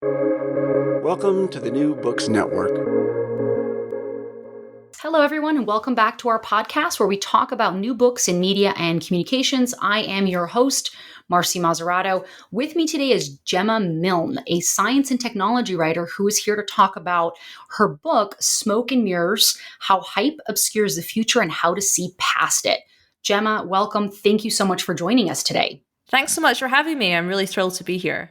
Welcome to the New Books Network. Hello, everyone, and welcome back to our podcast where we talk about new books in media and communications. I am your host, Marcy Mazzarato. With me today is Gemma Milne, a science and technology writer who is here to talk about her book, Smoke and Mirrors: How Hype Obscures the Future and How to See Past It. Gemma, welcome. Thank you so much for joining us today. Thanks so much for having me. I'm really thrilled to be here.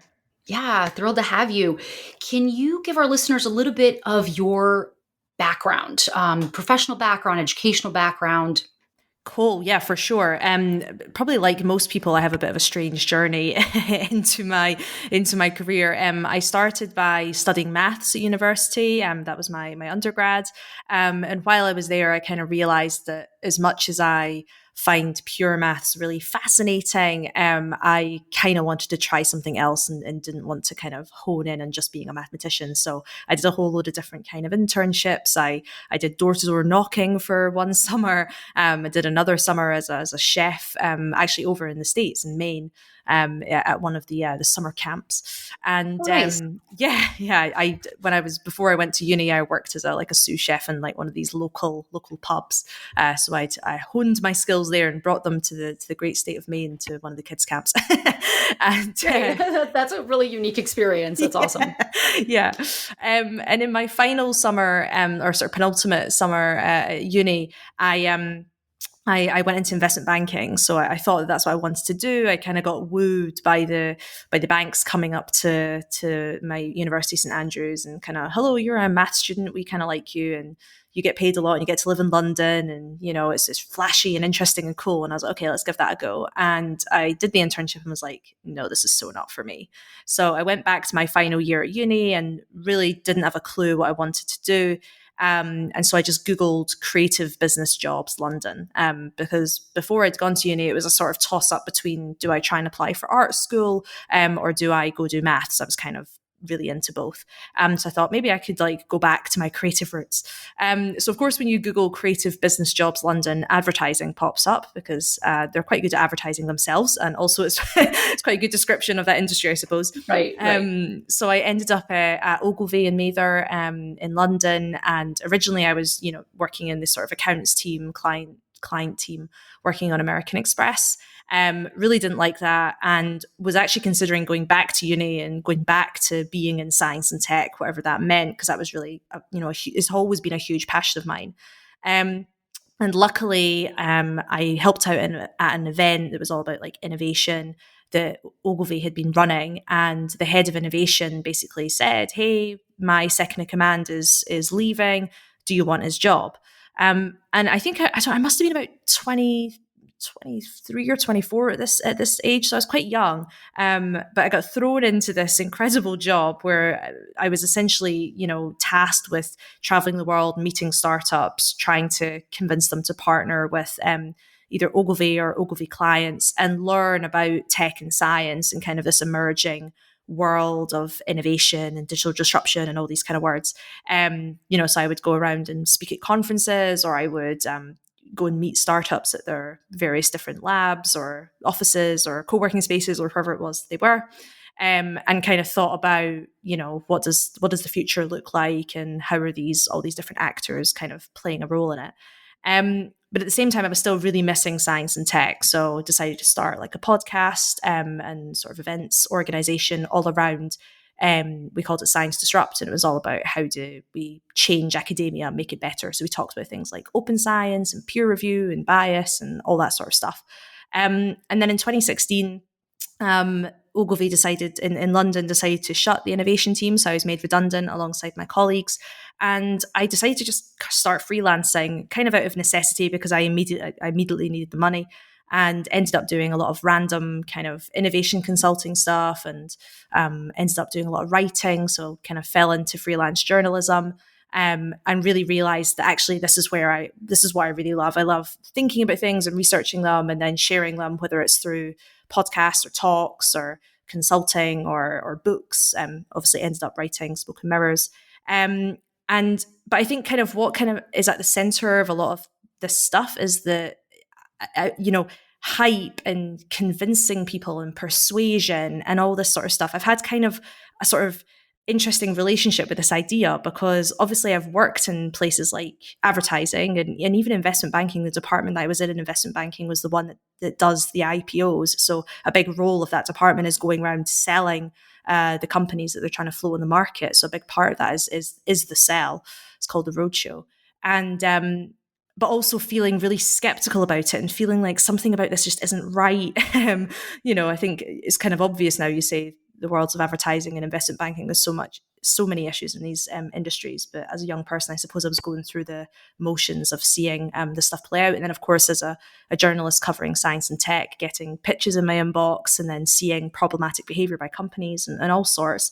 Yeah, thrilled to have you. Can you give our listeners a little bit of your background, professional background, educational background? Cool. Yeah, for sure. Probably like most people, I have a bit of a strange journey into my career. I started by studying maths at university. That was my undergrad. And while I was there, I kind of realized that as much as I find pure maths really fascinating, I kind of wanted to try something else and didn't want to kind of hone in on just being a mathematician. So I did a whole load of different kind of internships. I did door-to-door knocking for one summer. I did another summer as a chef, actually over in the States in Maine, at one of the summer camps. And Nice. before I went to uni, I worked as a sous chef in like one of these local pubs. So I honed my skills there and brought them to the great state of Maine to one of the kids camps. And That's a really unique experience. That's awesome. Yeah. And in my final summer, or sort of penultimate summer at uni, I went into investment banking. So I thought that's what I wanted to do. I kind of got wooed by the banks coming up to my university, St Andrews, and kind of, hello, you're a math student. We kind of like you, and you get paid a lot, and you get to live in London, and it's flashy and interesting and cool. And I was like, okay, let's give that a go. And I did the internship and was like, no, this is so not for me. So I went back to my final year at uni and really didn't have a clue what I wanted to do. And so I just Googled creative business jobs London, because before I'd gone to uni, it was a sort of toss up between, do I try and apply for art school, or do I go do maths? I was kind of really into both. So I thought maybe I could like go back to my creative roots. So of course, when you Google creative business jobs London, advertising pops up because they're quite good at advertising themselves. And also it's, it's quite a good description of that industry, I suppose. Right. So I ended up at Ogilvy and Mather in London. And originally I was, working in this sort of accounts team, client team, working on American Express. Really didn't like that, and was actually considering going back to uni and going back to being in science and tech, whatever that meant, because that was really, it's always been a huge passion of mine. And luckily, I helped out at an event that was all about like innovation that Ogilvy had been running, and the head of innovation basically said, "Hey, my second in command is leaving. Do you want his job?" And I think I must have been about 23 or 24 at this age, so I was quite young. But I got thrown into this incredible job where I was essentially, tasked with traveling the world, meeting startups, trying to convince them to partner with either Ogilvy or Ogilvy clients and learn about tech and science and kind of this emerging world of innovation and digital disruption and all these kind of words. So I would go around and speak at conferences, or I would go and meet startups at their various different labs or offices or co-working spaces or wherever it was they were, and kind of thought about, what does the future look like, and how are all these different actors kind of playing a role in it. But at the same time, I was still really missing science and tech, so decided to start like a podcast and sort of events organization all around. We called it Science Disrupt, and it was all about how do we change academia and make it better. So we talked about things like open science and peer review and bias and all that sort of stuff. And then in 2016, Ogilvy in London decided to shut the innovation team. So I was made redundant alongside my colleagues. And I decided to just start freelancing kind of out of necessity because I immediately needed the money, and ended up doing a lot of random kind of innovation consulting stuff, and ended up doing a lot of writing. So kind of fell into freelance journalism. And really realized that actually this is what I really love. I love thinking about things and researching them and then sharing them, whether it's through podcasts or talks or consulting or books. Obviously ended up writing Smoke and Mirrors. But I think kind of what kind of is at the center of a lot of this stuff is the, hype and convincing people and persuasion and all this sort of stuff. I've had kind of a sort of interesting relationship with this idea, because obviously I've worked in places like advertising and even investment banking. The department that I was in investment banking was the one that does the IPOs. So a big role of that department is going around selling the companies that they're trying to flow in the market. So a big part of that is the sell. It's called the roadshow. And but also feeling really skeptical about it and feeling like something about this just isn't right. I think it's kind of obvious now. You say the worlds of advertising and investment banking, there's so many issues in these industries. But as a young person, I suppose I was going through the motions of seeing the stuff play out. And then, of course, as a journalist covering science and tech, getting pitches in my inbox and then seeing problematic behavior by companies and all sorts,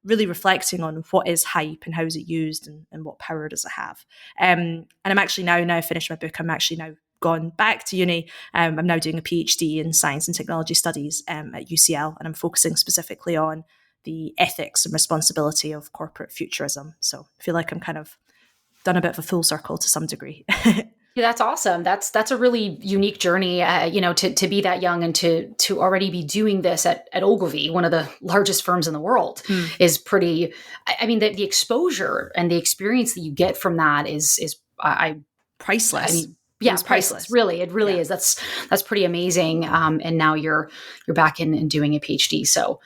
really reflecting on what is hype and how is it used and what power does it have. And I'm actually now I finished my book, I'm actually now gone back to uni. I'm now doing a PhD in science and technology studies at UCL, and I'm focusing specifically on the ethics and responsibility of corporate futurism. So I feel like I'm kind of done a bit of a full circle to some degree. Yeah, that's awesome. That's a really unique journey, to be that young and to already be doing this at Ogilvy, one of the largest firms in the world, is pretty. I mean, the exposure and the experience that you get from that is priceless. I mean, yeah, priceless. Really, it really is. That's pretty amazing. And now you're back in doing a PhD. So,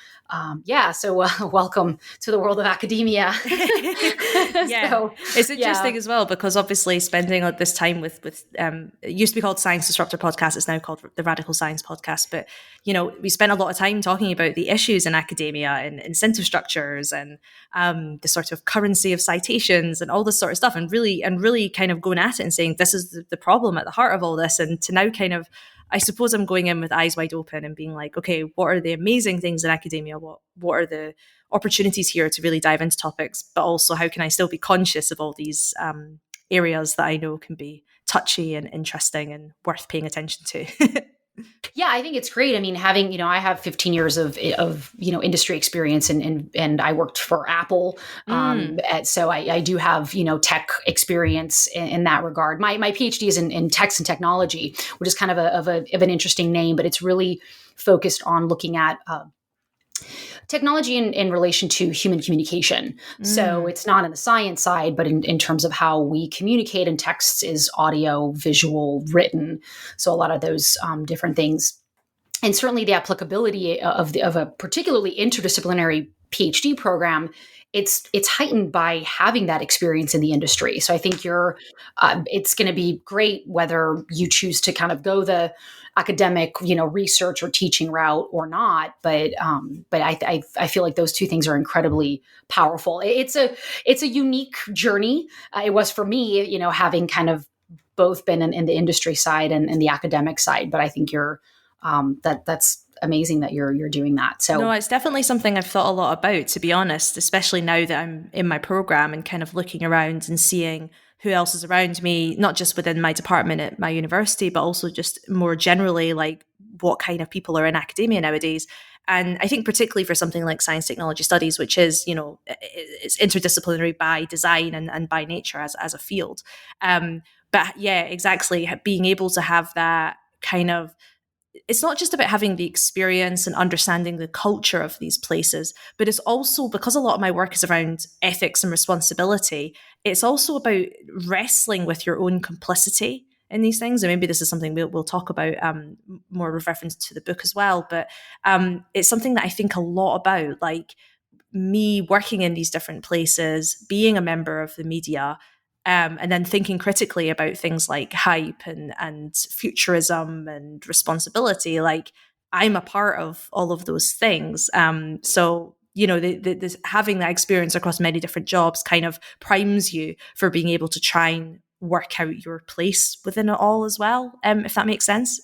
welcome to the world of academia. So, it's interesting as well, because obviously spending this time with it used to be called Science Disruptor Podcast. It's now called the Radical Science Podcast. But we spent a lot of time talking about the issues in academia and incentive structures and the sort of currency of citations and all this sort of stuff, and really kind of going at it and saying this is the problem at the heart of all this. And to now kind of, I suppose I'm going in with eyes wide open and being like, okay, what are the amazing things in academia? What are the opportunities here to really dive into topics? But also, how can I still be conscious of all these areas that I know can be touchy and interesting and worth paying attention to? Yeah, I think it's great. I mean, having, I have 15 years of industry experience and I worked for Apple. So I do have, tech experience in that regard. My PhD is in text and technology, which is kind of an interesting name, but it's really focused on looking at technology in relation to human communication. So it's not in the science side, but in terms of how we communicate, and text is audio, visual, written. So a lot of those different things. And certainly the applicability of a particularly interdisciplinary PhD program, it's heightened by having that experience in the industry. So I think it's going to be great whether you choose to kind of go the academic, research or teaching route or not. But I feel like those two things are incredibly powerful. It's a unique journey. It was for me, having kind of both been in the industry side and the academic side. But I think that's amazing that you're doing that. So no, it's definitely something I've thought a lot about, to be honest, especially now that I'm in my program and kind of looking around and seeing who else is around me, not just within my department at my university, but also just more generally, like what kind of people are in academia nowadays. And I think particularly for something like science technology studies, which is, it's interdisciplinary by design and by nature as a field. But yeah, exactly. Being able to have that kind of, it's not just about having the experience and understanding the culture of these places, but it's also, because a lot of my work is around ethics and responsibility, it's also about wrestling with your own complicity in these things. And maybe this is something we'll talk about more with reference to the book as well. But it's something that I think a lot about, like me working in these different places, being a member of the media, and then thinking critically about things like hype and futurism and responsibility. Like I'm a part of all of those things. So having that experience across many different jobs kind of primes you for being able to try and work out your place within it all as well, if that makes sense.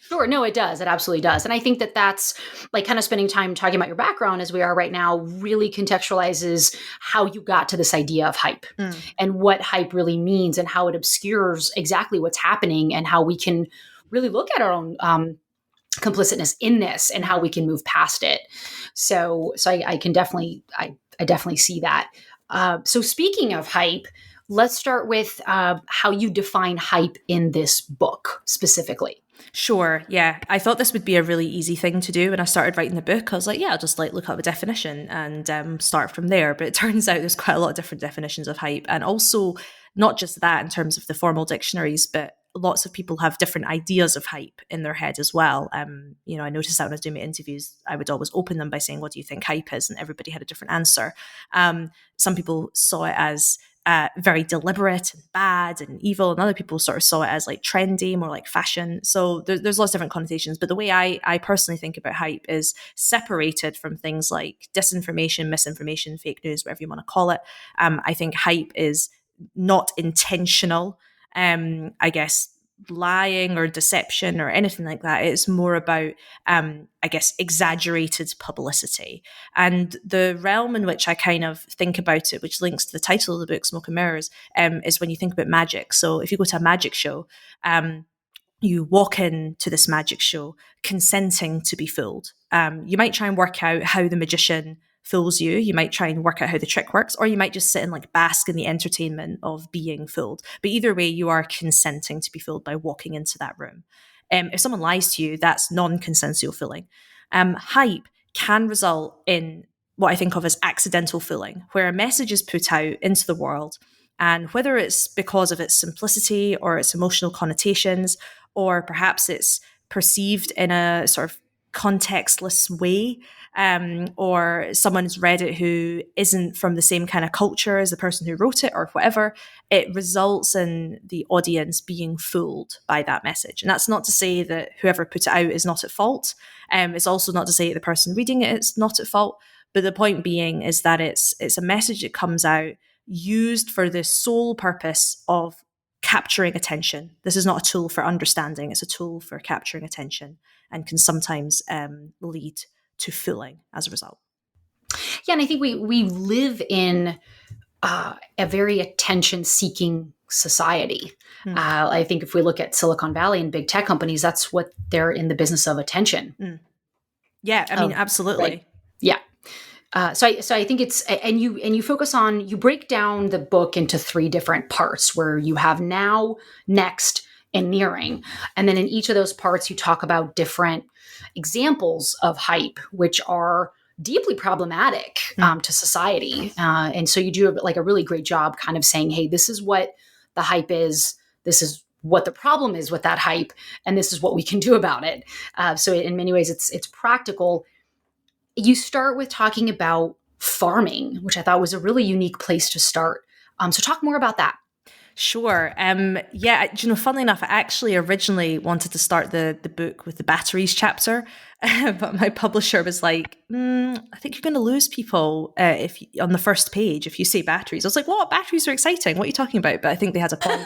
Sure. No, it does. It absolutely does. And I think that's like kind of spending time talking about your background as we are right now really contextualizes how you got to this idea of hype and what hype really means and how it obscures exactly what's happening and how we can really look at our own complicitness in this and how we can move past it. So I can definitely, I definitely see that. So speaking of hype, let's start with how you define hype in this book specifically. Sure. Yeah. I thought this would be a really easy thing to do when I started writing the book. I was like, yeah, I'll just look up a definition and start from there. But it turns out there's quite a lot of different definitions of hype. And also not just that in terms of the formal dictionaries, but lots of people have different ideas of hype in their head as well. I noticed that when I was doing my interviews, I would always open them by saying, what do you think hype is? And everybody had a different answer. Some people saw it as very deliberate and bad and evil, and other people sort of saw it as trendy, more like fashion. So there's lots of different connotations. But the way I personally think about hype is separated from things like disinformation, misinformation, fake news, whatever you want to call it. I think hype is not intentional, I guess, lying or deception or anything like that. It's more about, exaggerated publicity. And the realm in which I kind of think about it, which links to the title of the book, Smoke and Mirrors, is when you think about magic. So if you go to a magic show, you walk into this magic show consenting to be fooled. You might try and work out how the magician fools you. You might try and work out how the trick works, or you might just sit and bask in the entertainment of being fooled. But either way, you are consenting to be fooled by walking into that room. If someone lies to you, that's non-consensual fooling. Hype can result in what I think of as accidental fooling, where a message is put out into the world, and whether it's because of its simplicity or its emotional connotations, or perhaps it's perceived in a sort of contextless way, or someone's read it who isn't from the same kind of culture as the person who wrote it or whatever, it results in the audience being fooled by that message. And that's not to say that whoever put it out is not at fault. It's also not to say that the person reading it is not at fault. But the point being is that it's a message that comes out used for the sole purpose of capturing attention. This is not a tool for understanding. It's a tool for capturing attention, and can sometimes lead to fooling as a result. Yeah, and I think we live in a very attention-seeking society. I think if we look at Silicon Valley and big tech companies, that's what they're in the business of, attention. Yeah, I mean, absolutely. Yeah. So I think it's, and you focus on, you break down the book into 3 different parts where you have now, next, and nearing. And then in each of those parts, you talk about different examples of hype, which are deeply problematic to society. And so you do a really great job kind of saying, hey, this is what the hype is. This is what the problem is with that hype. And this is what we can do about it. So in many ways, it's practical. You start with talking about farming, which I thought was a really unique place to start. So talk more about that. Sure. Funnily enough, I actually originally wanted to start the book with the batteries chapter, but my publisher was like, I think you're going to lose people if on the first page if you say batteries. I was like, what? Batteries are exciting. What are you talking about? But I think they had a point.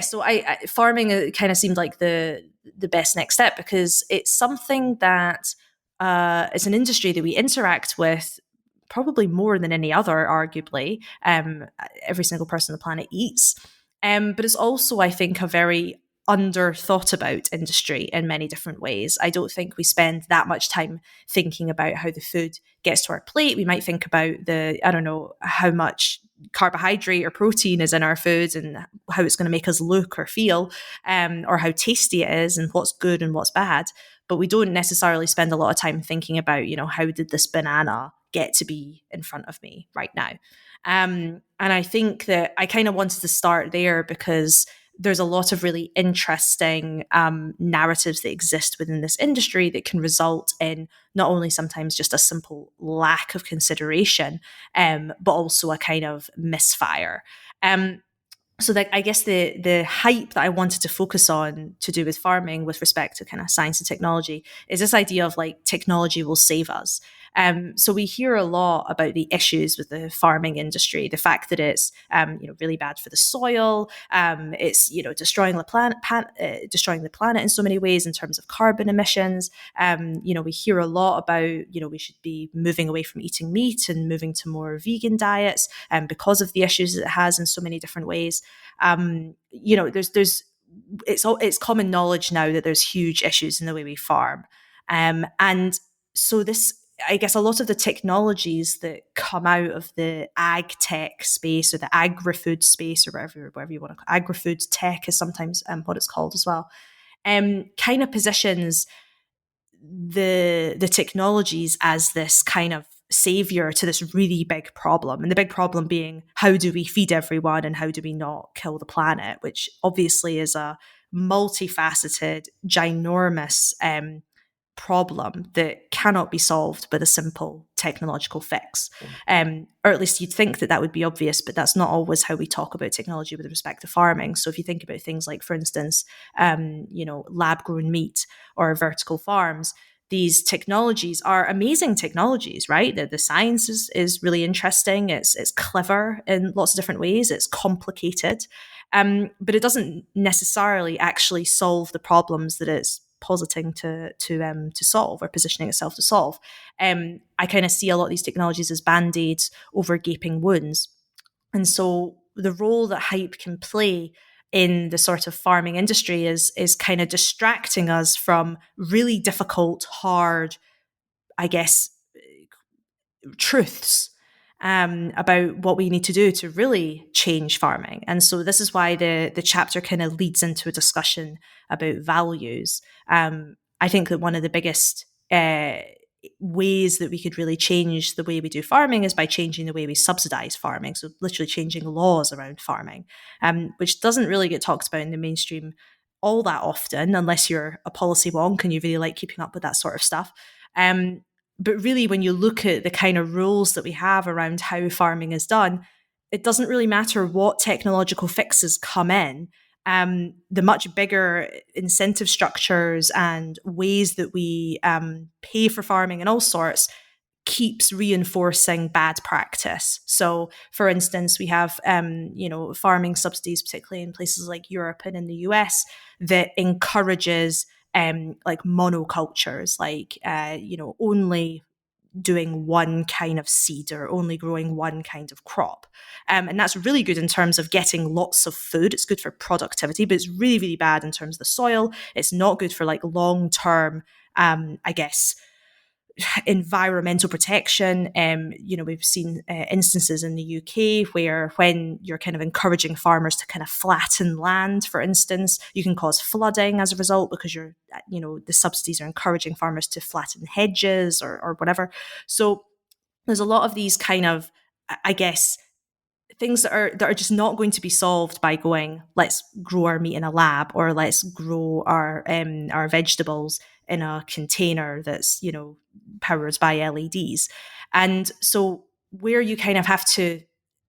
So farming kind of seemed like the best next step, because it's something that it's an industry that we interact with probably more than any other, arguably. Every single person on the planet eats. But it's also, I think, a very under thought about industry in many different ways. I don't think we spend that much time thinking about how the food gets to our plate. We might think about how much carbohydrate or protein is in our food and how it's going to make us look or feel, or how tasty it is and what's good and what's bad. But we don't necessarily spend a lot of time thinking about, how did this banana get to be in front of me right now? And I think that I kind of wanted to start there because there's a lot of really interesting narratives that exist within this industry that can result in not only sometimes just a simple lack of consideration, but also a kind of misfire. So that I guess the hype that I wanted to focus on to do with farming with respect to kind of science and technology is this idea of technology will save us. So we hear a lot about the issues with the farming industry, the fact that it's really bad for the soil, it's destroying the planet in so many ways in terms of carbon emissions. We hear a lot about we should be moving away from eating meat and moving to more vegan diets, because of the issues that it has in so many different ways. It's common knowledge now that there's huge issues in the way we farm, and so this I guess a lot of the technologies that come out of the ag tech space or the agri-food space or whatever you want to call it, agri-food tech is sometimes what it's called as well, kind of positions the technologies as this kind of savior to this really big problem. And the big problem being, how do we feed everyone and how do we not kill the planet, which obviously is a multifaceted, ginormous problem that cannot be solved with a simple technological fix. Or at least you'd think that that would be obvious, but that's not always how we talk about technology with respect to farming. So if you think about things like, for instance, lab-grown meat or vertical farms, these technologies are amazing technologies, right? The science is really interesting. It's clever in lots of different ways. It's complicated, but it doesn't necessarily actually solve the problems that it's positing to solve or positioning itself to solve. I kind of see a lot of these technologies as band-aids over gaping wounds. And so the role that hype can play in the sort of farming industry is kind of distracting us from really difficult, hard, I guess, truths about what we need to do to really change farming. And so this is why the chapter kind of leads into a discussion about values. I think that one of the biggest ways that we could really change the way we do farming is by changing the way we subsidize farming. So literally changing laws around farming, which doesn't really get talked about in the mainstream all that often, unless you're a policy wonk and you really like keeping up with that sort of stuff. But really, when you look at the kind of rules that we have around how farming is done, it doesn't really matter what technological fixes come in. The much bigger incentive structures and ways that we pay for farming and all sorts keeps reinforcing bad practice. So, for instance, we have farming subsidies, particularly in places like Europe and in the US, that encourages like monocultures, like only doing one kind of seed or only growing one kind of crop. And that's really good in terms of getting lots of food. It's good for productivity, but it's really, really bad in terms of the soil. It's not good for like long-term, I guess, environmental protection. We've seen instances in the UK where when you're kind of encouraging farmers to kind of flatten land, for instance, you can cause flooding as a result because the subsidies are encouraging farmers to flatten hedges or whatever. So there's a lot of these kind of, I guess, things that are just not going to be solved by going, let's grow our meat in a lab or let's grow our vegetables in a container that's, powered by LEDs. And so where you kind of have to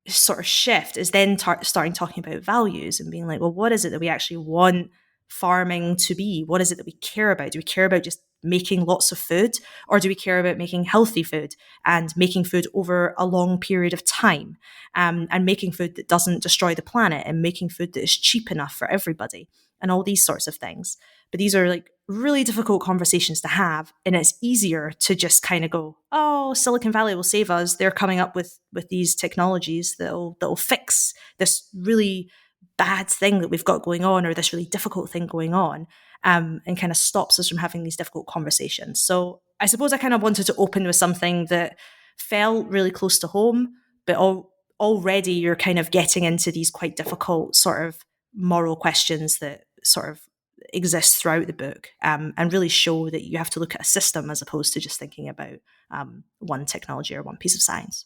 sort of shift is then starting talking about values and being like, well, what is it that we actually want farming to be? What is it that we care about? Do we care about just making lots of food, or do we care about making healthy food and making food over a long period of time, and making food that doesn't destroy the planet and making food that is cheap enough for everybody and all these sorts of things? But these are like really difficult conversations to have, and it's easier to just kind of go, oh, Silicon Valley will save us. They're coming up with these technologies that'll fix this really bad thing that we've got going on, or this really difficult thing going on, and kind of stops us from having these difficult conversations. So I suppose I kind of wanted to open with something that felt really close to home, but already you're kind of getting into these quite difficult sort of moral questions that sort of exist throughout the book, and really show that you have to look at a system as opposed to just thinking about one technology or one piece of science.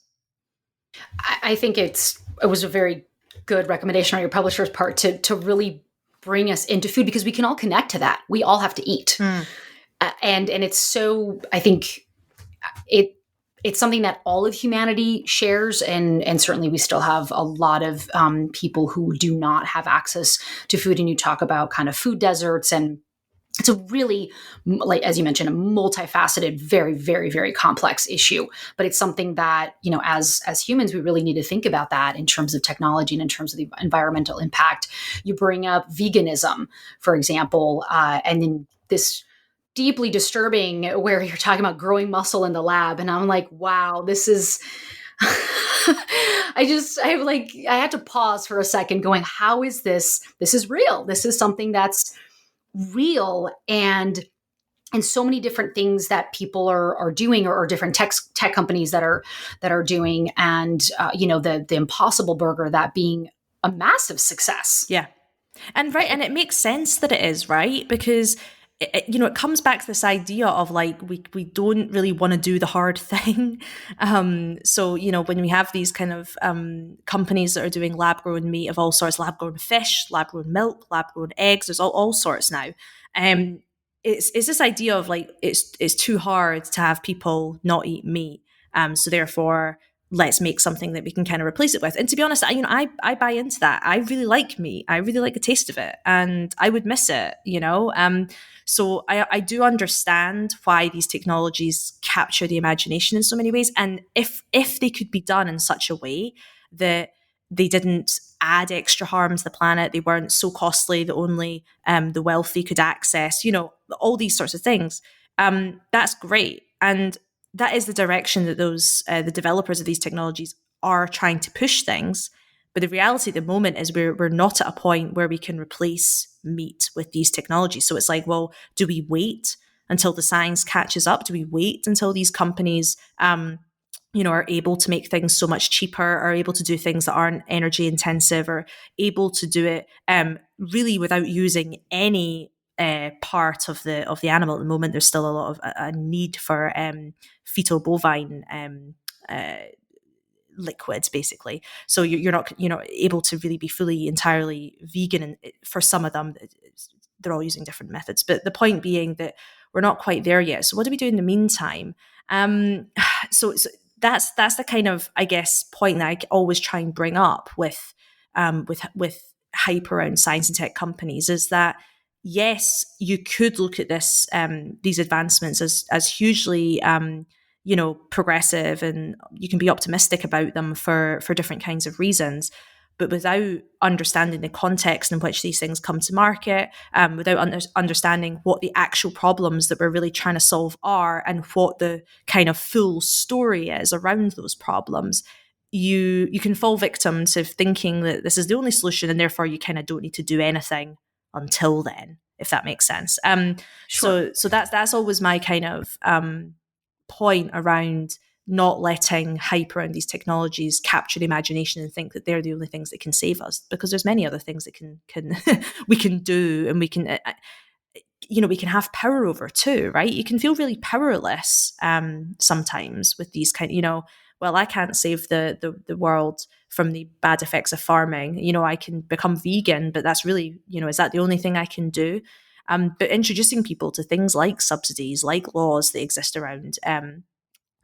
I think it was a very good recommendation on your publisher's part to really bring us into food, because we can all connect to that. We all have to eat. And it's so, I think it's something that all of humanity shares. And certainly we still have a lot of people who do not have access to food. And you talk about kind of food deserts, and it's a really, like, as you mentioned, a multifaceted, very, very, very complex issue. But it's something that, as humans, we really need to think about that in terms of technology and in terms of the environmental impact. You bring up veganism, for example, and then this deeply disturbing where you're talking about growing muscle in the lab. And I'm like, wow, this is, I had to pause for a second going, how is this? This is real. This is something that's real. And and so many different things that people are doing, or different tech companies that are doing, and the Impossible Burger, that being a massive success. Yeah. And right, and it makes sense that it is, right? Because it comes back to this idea of like we don't really want to do the hard thing. So when we have these kind of companies that are doing lab grown meat of all sorts, lab grown fish, lab grown milk, lab grown eggs, there's all sorts now. It's this idea of like it's too hard to have people not eat meat. So therefore, let's make something that we can kind of replace it with. And to be honest, I buy into that. I really like meat. I really like the taste of it, and I would miss it. So I do understand why these technologies capture the imagination in so many ways, and if they could be done in such a way that they didn't add extra harm to the planet, they weren't so costly that only the wealthy could access, all these sorts of things. That's great, and that is the direction that those the developers of these technologies are trying to push things. But the reality at the moment is we're not at a point where we can replace meat with these technologies. So it's like, well, do we wait until the science catches up? Do we wait until these companies are able to make things so much cheaper, are able to do things that aren't energy intensive, or able to do it really without using any part of the animal? At the moment, there's still a lot of a need for fetal bovine liquids, basically. So you're not able to really be fully entirely vegan, and for some of them they're all using different methods. But the point being that we're not quite there yet. So what do we do in the meantime? So that's the kind of, I guess, point that I always try and bring up with hype around science and tech companies, is that yes, you could look at these advancements as hugely progressive, and you can be optimistic about them for different kinds of reasons. But without understanding the context in which these things come to market, without understanding what the actual problems that we're really trying to solve are, and what the kind of full story is around those problems, you can fall victim to thinking that this is the only solution, and therefore you kind of don't need to do anything until then, if that makes sense. Sure. So that's always my kind of point around not letting hype around these technologies capture the imagination and think that they're the only things that can save us, because there's many other things that can we can do, and we can we can have power over too, right? You can feel really powerless sometimes with these well, I can't save the world from the bad effects of farming. I can become vegan, but that's really, is that the only thing I can do? But introducing people to things like subsidies, like laws that exist around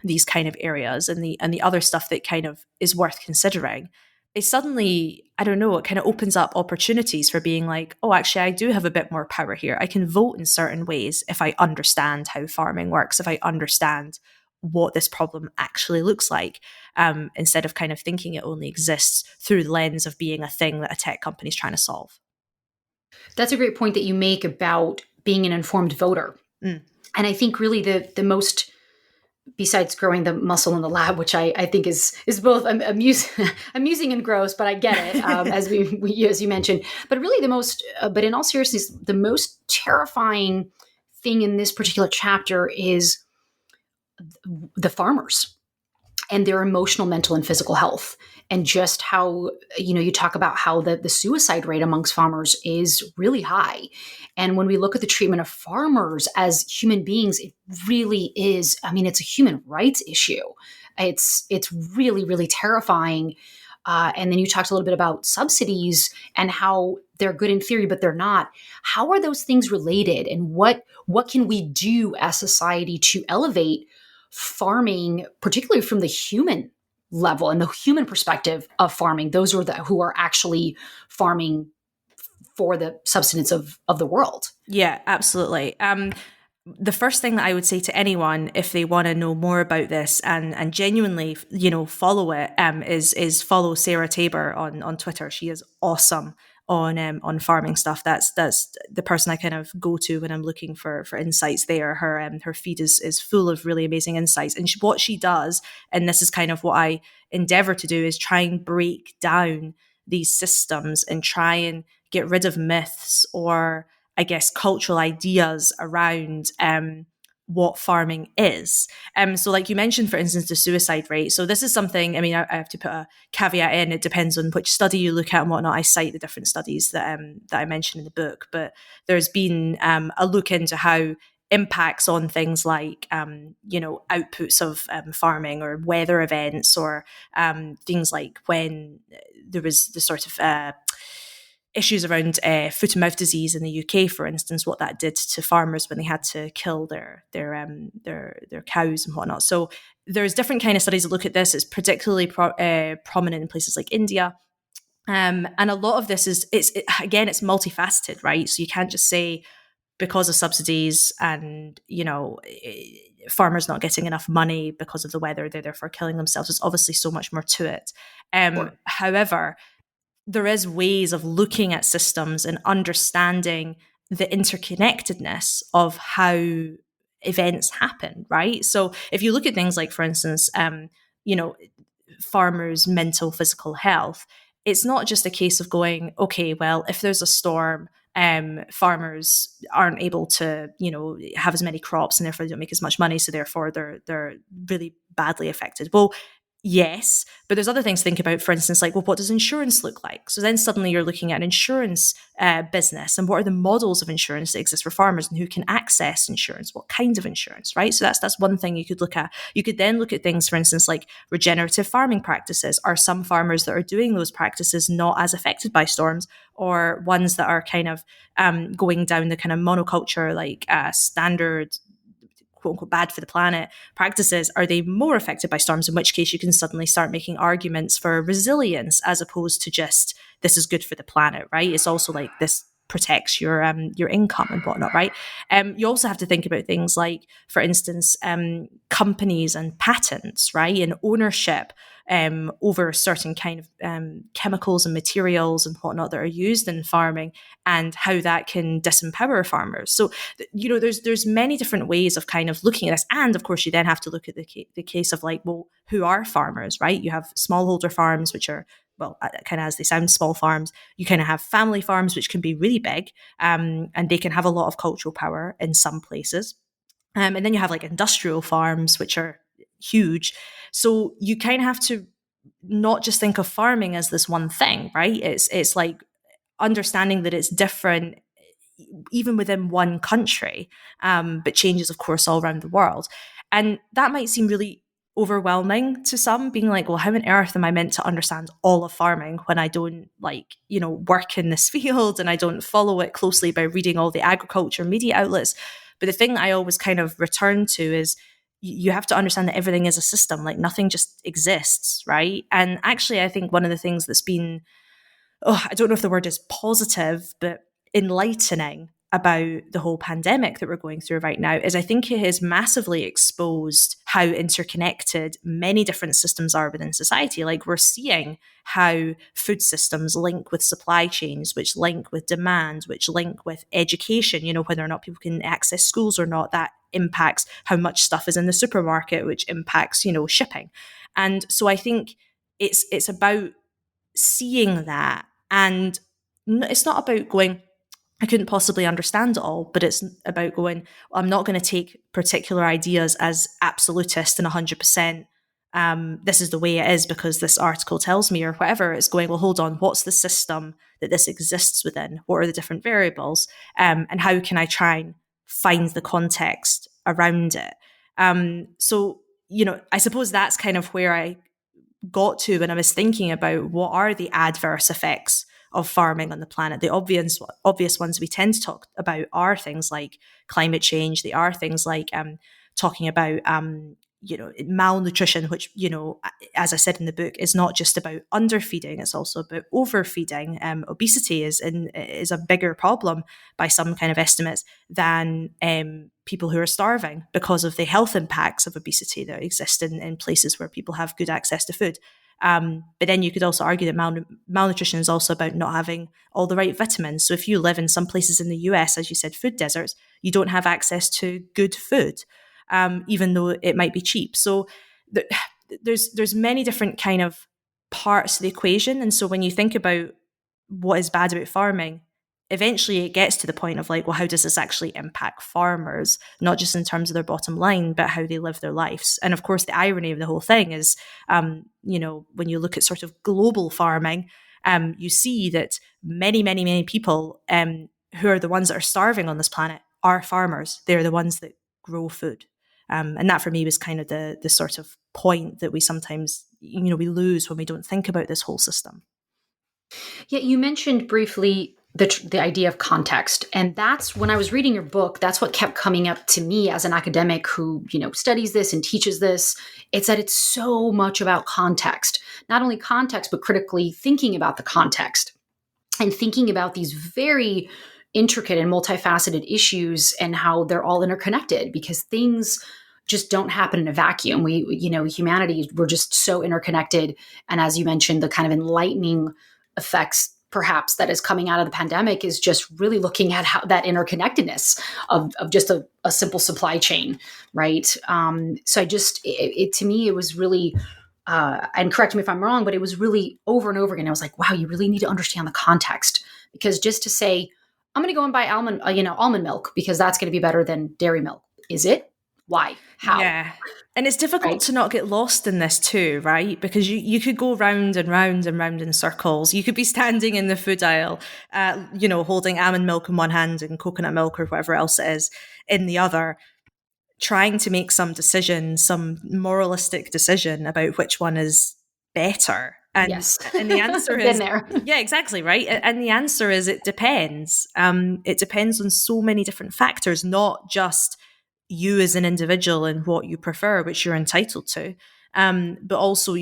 these kind of areas, and the other stuff that kind of is worth considering, is suddenly, I don't know, it kind of opens up opportunities for being like, oh, actually, I do have a bit more power here. I can vote in certain ways if I understand how farming works, if I understand what this problem actually looks like, instead of kind of thinking it only exists through the lens of being a thing that a tech company is trying to solve. That's a great point that you make about being an informed voter. And I think really the most, besides growing the muscle in the lab, which I think is both amusing and gross, but I get it, as as you mentioned. But really but in all seriousness, the most terrifying thing in this particular chapter is the farmers and their emotional, mental, and physical health. And just how, you talk about how the suicide rate amongst farmers is really high. And when we look at the treatment of farmers as human beings, it really is, it's a human rights issue. It's really, really terrifying. And then you talked a little bit about subsidies and how they're good in theory, but they're not. How are those things related? And what can we do as society to elevate farming, particularly from the human level and the human perspective of farming, those who are actually farming for the subsistence of the world? Yeah, absolutely. The first thing that I would say to anyone, if they want to know more about this and genuinely, follow it, is follow Sarah Tabor on Twitter. She is awesome on farming stuff. That's the person I kind of go to when I'm looking for insights there. Her feed is full of really amazing insights. And what she does, and this is kind of what I endeavor to do, is try and break down these systems and try and get rid of myths or I guess, cultural ideas around what farming is. So like you mentioned, for instance, the suicide rate. So this is something, I mean, I have to put a caveat in. It depends on which study you look at and whatnot. I cite the different studies that I mentioned in the book, but there's been a look into how impacts on things like, outputs of farming or weather events, or things like when there was the sort of issues around foot and mouth disease in the UK, for instance, what that did to farmers when they had to kill their cows and whatnot. So there's different kind of studies that look at this. It's particularly prominent in places like India. And a lot of this it's multifaceted, right? So you can't just say because of subsidies and, farmers not getting enough money because of the weather, they're therefore killing themselves. There's obviously so much more to it. Sure. However, there is ways of looking at systems and understanding the interconnectedness of how events happen, right? So if you look at things like, for instance, farmers' mental, physical health, it's not just a case of going, okay, well, if there's a storm, farmers aren't able to, have as many crops and therefore they don't make as much money. So therefore they're really badly affected. Well, yes, but there's other things to think about. For instance, like, well, what does insurance look like? So then suddenly you're looking at an insurance business, and what are the models of insurance that exist for farmers, and who can access insurance? What kind of insurance, right? So that's one thing you could look at. You could then look at things, for instance, like regenerative farming practices. Are some farmers that are doing those practices not as affected by storms, or ones that are kind of going down the kind of monoculture, like standard, quote unquote, bad for the planet practices, are they more affected by storms? In which case you can suddenly start making arguments for resilience, as opposed to just this is good for the planet, right? It's also like this protects your income and whatnot, right? You also have to think about things like, for instance, companies and patents, right, and ownership over certain kind of chemicals and materials and whatnot that are used in farming, and how that can disempower farmers. So, there's many different ways of kind of looking at this. And of course, you then have to look at the case of like, well, who are farmers, right? You have smallholder farms, which are, well, kind of as they sound, small farms. You kind of have family farms, which can be really big, and they can have a lot of cultural power in some places. And then you have like industrial farms, which are huge. So you kind of have to not just think of farming as this one thing, right? It's like understanding that it's different even within one country, but changes, of course, all around the world. And that might seem really overwhelming to some, being like, well, how on earth am I meant to understand all of farming when I don't work in this field, and I don't follow it closely by reading all the agriculture media outlets? But the thing I always kind of return to is you have to understand that everything is a system, like nothing just exists, right? And actually, I think one of the things that's been, I don't know if the word is positive, but enlightening about the whole pandemic that we're going through right now is I think it has massively exposed how interconnected many different systems are within society. Like, we're seeing how food systems link with supply chains, which link with demand, which link with education, whether or not people can access schools or not. That impacts how much stuff is in the supermarket, which impacts, shipping. And so I think it's about seeing that. And it's not about going, I couldn't possibly understand it all, but it's about going, I'm not going to take particular ideas as absolutist and 100%. This is the way it is because this article tells me, or whatever. It's going, well, hold on, what's the system that this exists within? What are the different variables? And how can I try and find the context around it? So, I suppose that's kind of where I got to when I was thinking about what are the adverse effects of farming on the planet. The obvious ones we tend to talk about are things like climate change. They are things like talking about malnutrition, which, as I said in the book, is not just about underfeeding, it's also about overfeeding. Obesity is a bigger problem by some kind of estimates than people who are starving, because of the health impacts of obesity that exist in places where people have good access to food. But then you could also argue that malnutrition is also about not having all the right vitamins. So if you live in some places in the US, as you said, food deserts, you don't have access to good food, even though it might be cheap. So there's many different kind of parts to the equation. And so when you think about what is bad about farming, eventually it gets to the point of like, well, how does this actually impact farmers, not just in terms of their bottom line, but how they live their lives? And of course, the irony of the whole thing is, when you look at sort of global farming, you see that many, many, many people who are the ones that are starving on this planet are farmers. They're the ones that grow food. And that for me was kind of the sort of point that we sometimes, we lose when we don't think about this whole system. Yeah, you mentioned briefly the idea of context. And that's when I was reading your book, that's what kept coming up to me as an academic who, studies this and teaches this. It's that it's so much about context, not only context, but critically thinking about the context and thinking about these very intricate and multifaceted issues and how they're all interconnected, because things just don't happen in a vacuum. Humanity, we're just so interconnected. And as you mentioned, the kind of enlightening effects perhaps that is coming out of the pandemic is just really looking at how that interconnectedness of just a simple supply chain, right? So to me, it was really, and correct me if I'm wrong, but it was really over and over again. I was like, wow, you really need to understand the context, because just to say, I'm going to go and buy almond milk because that's going to be better than dairy milk. Is it? Why? How? Yeah. And it's difficult Right. to not get lost in this too, right? Because you could go round and round and round in circles. You could be standing in the food aisle, holding almond milk in one hand and coconut milk or whatever else it is in the other, trying to make some decision, some moralistic decision about which one is better. And, yes. And the answer Been is, there. yeah, exactly, right? And the answer is it depends. It depends on so many different factors, not just you as an individual and what you prefer, which you're entitled to, but also,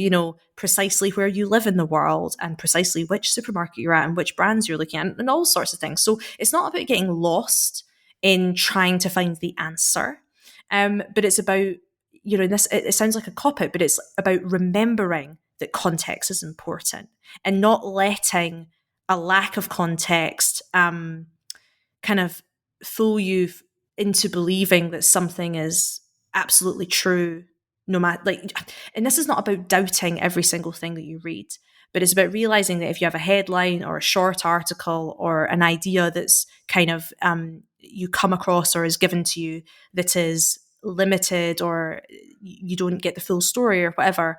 precisely where you live in the world and precisely which supermarket you're at and which brands you're looking at and all sorts of things. So it's not about getting lost in trying to find the answer, but it's about, it sounds like a cop-out, but it's about remembering that context is important and not letting a lack of context kind of fool you into believing that something is absolutely true, no matter, and this is not about doubting every single thing that you read, but it's about realizing that if you have a headline or a short article or an idea that's kind of you come across or is given to you that is limited or you don't get the full story or whatever,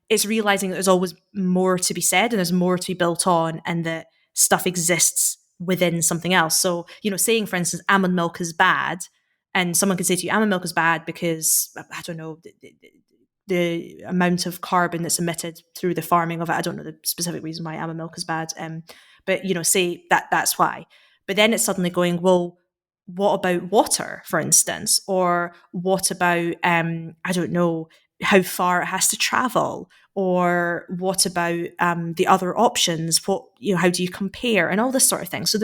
it's realizing that there's always more to be said and there's more to be built on, and that stuff exists within something else. So, saying, for instance, almond milk is bad, and someone could say to you, almond milk is bad because, I don't know, the amount of carbon that's emitted through the farming of it. I don't know the specific reason why almond milk is bad. But, say that's why. But then it's suddenly going, well, what about water, for instance? Or what about, I don't know, how far it has to travel? Or what about the other options? How do you compare and all this sort of thing? So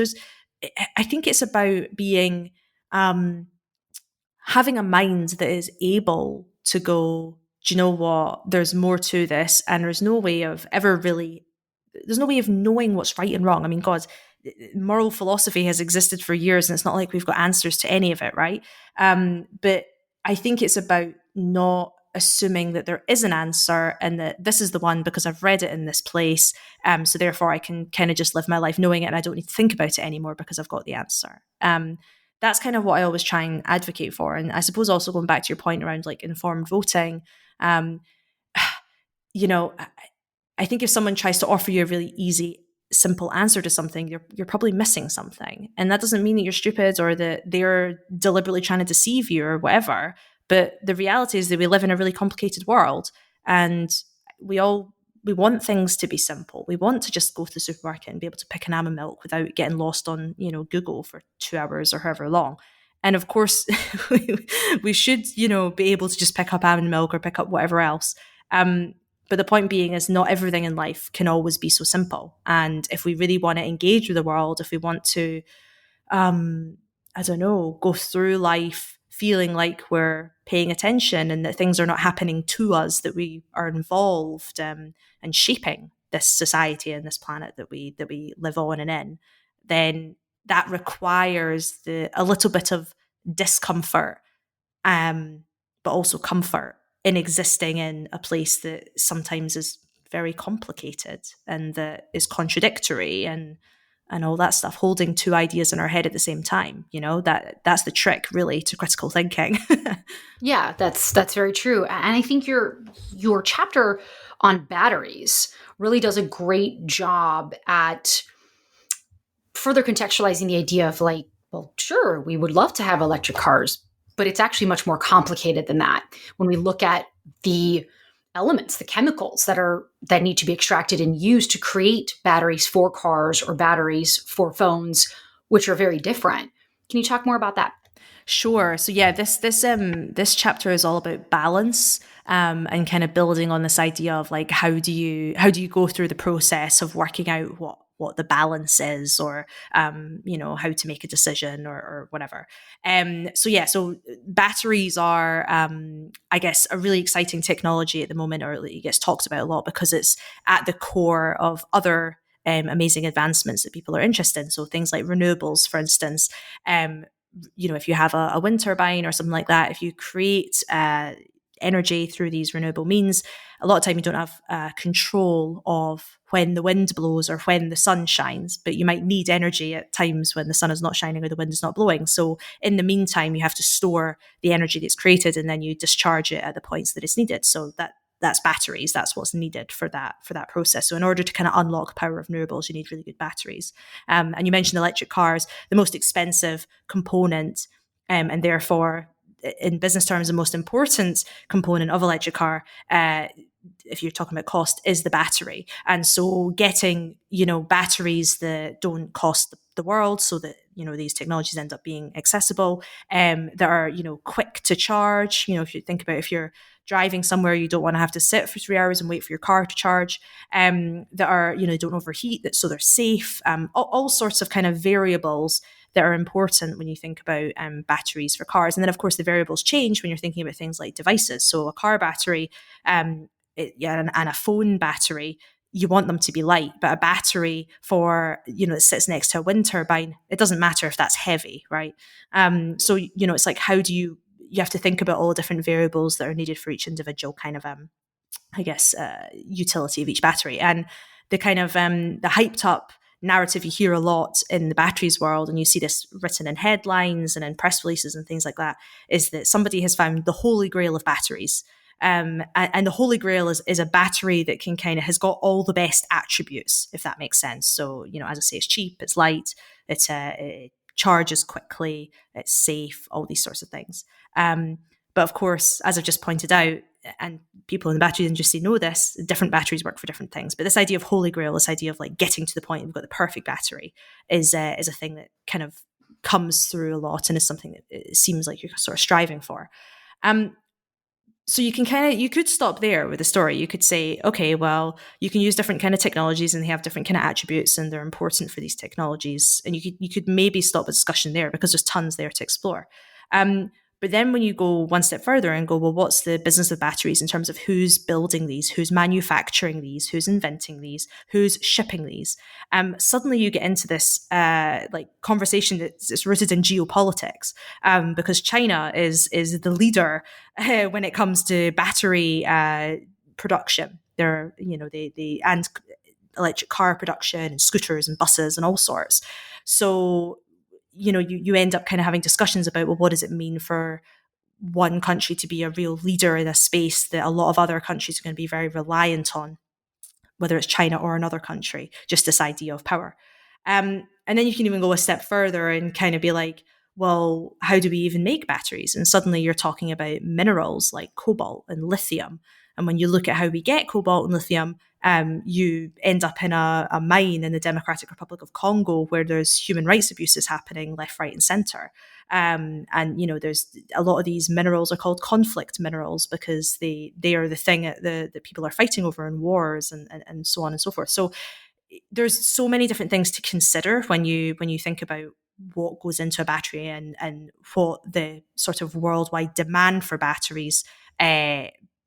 I think it's about being, having a mind that is able to go, do you know what? There's more to this, and there's no way of knowing what's right and wrong. I mean, God, moral philosophy has existed for years, and it's not like we've got answers to any of it, right? But I think it's about not assuming that there is an answer and that this is the one because I've read it in this place. So therefore I can kind of just live my life knowing it and I don't need to think about it anymore because I've got the answer. That's kind of what I always try and advocate for. And I suppose also going back to your point around like informed voting, I think if someone tries to offer you a really easy, simple answer to something, you're probably missing something. And that doesn't mean that you're stupid or that they're deliberately trying to deceive you or whatever. But the reality is that we live in a really complicated world, and we want things to be simple. We want to just go to the supermarket and be able to pick an almond milk without getting lost on, Google for 2 hours or however long. And of course, we should, be able to just pick up almond milk or pick up whatever else. But the point being is not everything in life can always be so simple. And if we really want to engage with the world, if we want to, go through life feeling like we're paying attention and that things are not happening to us, that we are involved and shaping this society and this planet that we live on and in, then that requires a little bit of discomfort, but also comfort in existing in a place that sometimes is very complicated and that is contradictory and and all that stuff, holding two ideas in our head at the same time. That's the trick really to critical thinking. Yeah, that's very true. And I think your chapter on batteries really does a great job at further contextualizing the idea of like, well, sure, we would love to have electric cars, but it's actually much more complicated than that. When we look at the elements, the chemicals that need to be extracted and used to create batteries for cars or batteries for phones, which are very different. Can you talk more about that? Sure. So yeah, this chapter is all about balance, and kind of building on this idea of like how do you go through the process of working out what the balance is, or how to make a decision, or whatever. So batteries are, I guess, a really exciting technology at the moment, or it gets talked about a lot because it's at the core of other amazing advancements that people are interested in. So things like renewables, for instance. If you have a wind turbine or something like that, if you create energy through these renewable means, a lot of time you don't have control of when the wind blows or when the sun shines, but you might need energy at times when the sun is not shining or the wind is not blowing. So in the meantime, you have to store the energy that's created, and then you discharge it at the points that it's needed. So that's batteries. That's what's needed for that process. So in order to kind of unlock power of renewables, you need really good batteries. And you mentioned electric cars, the most expensive component, and therefore in business terms, the most important component of electric car, if you're talking about cost, is the battery. And so getting, batteries that don't cost the world, so that, these technologies end up being accessible, that are, quick to charge. If you think about, if you're driving somewhere, you don't want to have to sit for 3 hours and wait for your car to charge, that are, don't overheat, that so they're safe, all sorts of kind of variables that are important when you think about batteries for cars. And then, of course, the variables change when you're thinking about things like devices. So a car battery, and a phone battery, you want them to be light, but a battery for, that sits next to a wind turbine, it doesn't matter if that's heavy, right? So, it's like, how do you have to think about all the different variables that are needed for each individual kind of, utility of each battery. And the kind of, the hyped up narrative you hear a lot in the batteries world, and you see this written in headlines and in press releases and things like that, is that somebody has found the holy grail of batteries. And the holy grail is a battery that can has got all the best attributes, if that makes sense. So, as I say, it's cheap, it's light, it charges quickly, it's safe, all these sorts of things. But of course, as I've just pointed out, and people in the battery industry know this, different batteries work for different things. But this idea of holy grail, this idea of like getting to the point we've got the perfect battery, is a thing that kind of comes through a lot, and is something that it seems like you're sort of striving for. So you could stop there with the story. You could say, okay, well, you can use different kind of technologies, and they have different kind of attributes, and they're important for these technologies. And you could maybe stop the discussion there, because there's tons there to explore. But then when you go one step further and go, well, what's the business of batteries in terms of who's building these, who's manufacturing these, who's inventing these, who's shipping these? Suddenly you get into this conversation that's rooted in geopolitics, because China is the leader when it comes to battery production. And electric car production, and scooters and buses and all sorts. So you end up kind of having discussions about, well, what does it mean for one country to be a real leader in a space that a lot of other countries are going to be very reliant on, whether it's China or another country, just this idea of power. And then you can even go a step further and kind of be like, well, how do we even make batteries? And suddenly you're talking about minerals like cobalt and lithium. And when you look at how we get cobalt and lithium, you end up in a mine in the Democratic Republic of Congo, where there's human rights abuses happening left, right, and center. And there's a lot of these minerals are called conflict minerals, because they are the thing that people are fighting over in wars, and so on and so forth. So there's so many different things to consider when you think about what goes into a battery, and what the sort of worldwide demand for batteries